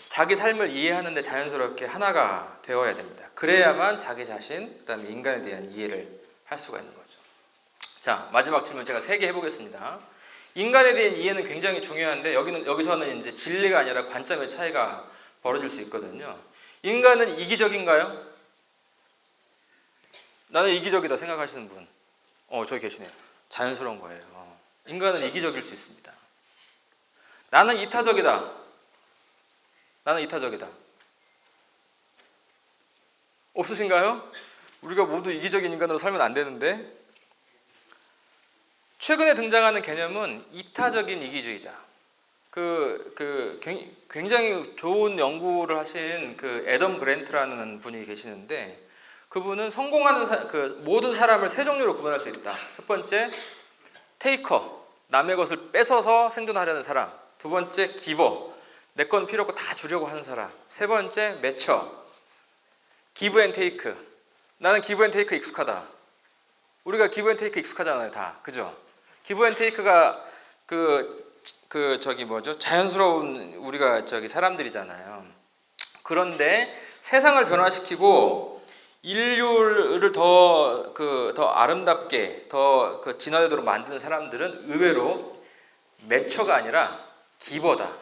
자기 삶을 이해하는데 자연스럽게 하나가 되어야 됩니다. 그래야만 자기 자신, 그다음에 인간에 대한 이해를 할 수가 있는 거죠. 자, 마지막 질문 제가 3개 해보겠습니다. 인간에 대한 이해는 굉장히 중요한데 여기서는 이제 진리가 아니라 관점의 차이가 벌어질 수 있거든요. 인간은 이기적인가요? 나는 이기적이다 생각하시는 분, 저기 계시네요. 자연스러운 거예요. 인간은 이기적일 수 있습니다. 나는 이타적이다. 없으신가요? 우리가 모두 이기적인 인간으로 살면 안 되는데 최근에 등장하는 개념은 이타적인 이기주의자. 굉장히 좋은 연구를 하신 그 애덤 그랜트라는 분이 계시는데 그분은 성공하는 모든 사람을 3종류로 구분할 수 있다. 첫 번째, 테이커, 남의 것을 뺏어서 생존하려는 사람. 두 번째, 기버, 내 건 필요 없고 다 주려고 하는 사람. 세 번째, 매처, 기브 앤 테이크. 나는 기브 앤 테이크 익숙하다. 우리가 기브 앤 테이크 익숙하잖아요, 다. 그죠? 기브 앤 테이크가 자연스러운 우리가 사람들이잖아요. 그런데 세상을 변화시키고 인류를 더 아름답게 더 진화되도록 만드는 사람들은 의외로 매처가 아니라 기버다.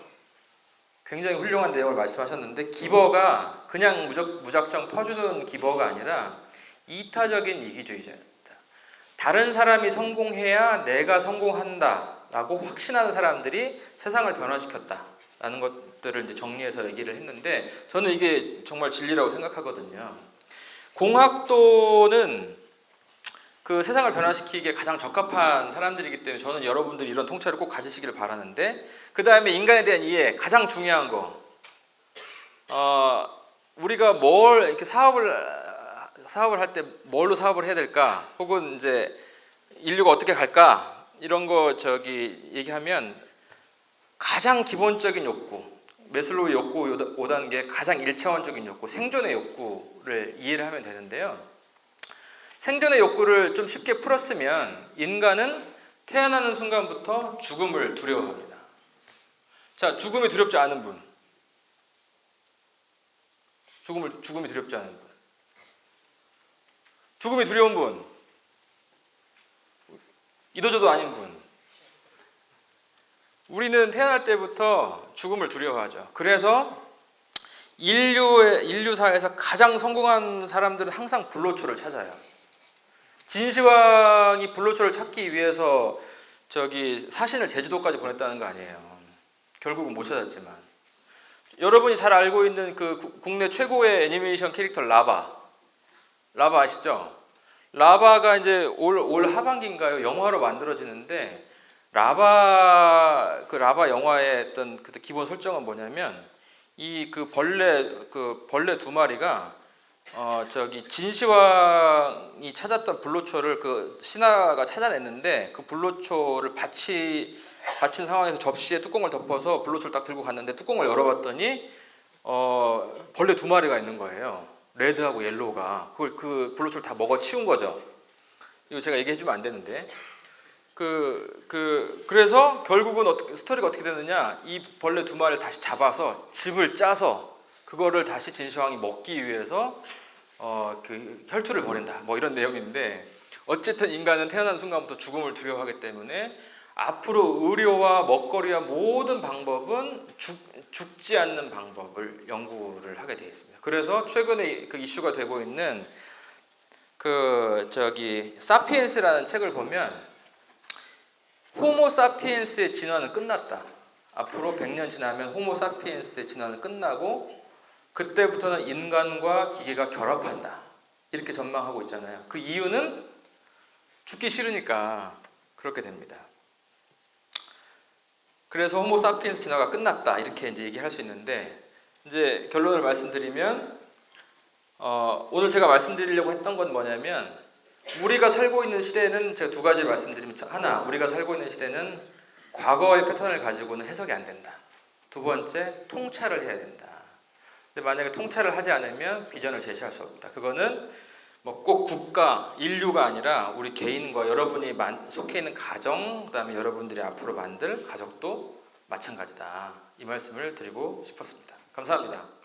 굉장히 훌륭한 내용을 말씀하셨는데 기버가 그냥 무작정 퍼주는 기버가 아니라 이타적인 이기주의자입니다. 다른 사람이 성공해야 내가 성공한다라고 확신하는 사람들이 세상을 변화시켰다라는 것들을 이제 정리해서 얘기를 했는데 저는 이게 정말 진리라고 생각하거든요. 공학도는 그 세상을 변화시키기에 가장 적합한 사람들이기 때문에 저는 여러분들이 이런 통찰을 꼭 가지시기를 바라는데 그 다음에 인간에 대한 이해, 가장 중요한 거 우리가 뭘 이렇게 사업을 할 때 뭘로 사업을 해야 될까 혹은 이제 인류가 어떻게 갈까 이런 거 얘기하면 가장 기본적인 욕구, 매슬로우의 욕구 5단계 가장 1차원적인 욕구, 생존의 욕구를 이해를 하면 되는데요. 생존의 욕구를 좀 쉽게 풀었으면 인간은 태어나는 순간부터 죽음을 두려워합니다. 자, 죽음이 두렵지 않은 분. 죽음이 두렵지 않은 분. 죽음이 두려운 분. 이도저도 아닌 분. 우리는 태어날 때부터 죽음을 두려워하죠. 그래서 인류사에서 가장 성공한 사람들은 항상 불로초를 찾아요. 진시황이 불로초를 찾기 위해서 사신을 제주도까지 보냈다는 거 아니에요. 결국은 못 찾았지만. 여러분이 잘 알고 있는 그 국내 최고의 애니메이션 캐릭터 라바 아시죠? 라바가 이제 올 하반기인가요? 영화로 만들어지는데 라바 영화의 어떤 그 기본 설정은 뭐냐면 이 벌레 두 마리가 진시황이 찾았던 불로초를 그 신하가 찾아냈는데 그 불로초를 받친 상황에서 접시에 뚜껑을 덮어서 불로초를 딱 들고 갔는데 뚜껑을 열어봤더니 벌레 두 마리가 있는 거예요. 레드하고 옐로우가 그 불로초를 다 먹어 치운 거죠. 이거 제가 얘기해주면 안 되는데 그래서 결국은 스토리가 어떻게 되느냐, 이 벌레 두 마리를 다시 잡아서 즙을 짜서 그거를 다시 진시황이 먹기 위해서 그 혈투를 벌인다, 뭐 이런 내용인데, 어쨌든 인간은 태어난 순간부터 죽음을 두려워하기 때문에 앞으로 의료와 먹거리와 모든 방법은 죽지 않는 방법을 연구를 하게 되어 있습니다. 그래서 최근에 그 이슈가 되고 있는 사피엔스라는 책을 보면 호모 사피엔스의 진화는 끝났다. 앞으로 100년 지나면 호모 사피엔스의 진화는 끝나고 그때부터는 인간과 기계가 결합한다, 이렇게 전망하고 있잖아요. 그 이유는 죽기 싫으니까 그렇게 됩니다. 그래서 호모 사피엔스 진화가 끝났다, 이렇게 이제 얘기할 수 있는데, 이제 결론을 말씀드리면 오늘 제가 말씀드리려고 했던 건 뭐냐면, 우리가 살고 있는 시대는 제가 두 가지 말씀드리면, 하나, 우리가 살고 있는 시대는 과거의 패턴을 가지고는 해석이 안 된다. 두 번째, 통찰을 해야 된다. 근데 만약에 통찰을 하지 않으면 비전을 제시할 수 없다. 그거는 뭐 꼭 국가, 인류가 아니라 우리 개인과 여러분이 속해 있는 가정, 그다음에 여러분들이 앞으로 만들 가족도 마찬가지다. 이 말씀을 드리고 싶었습니다. 감사합니다.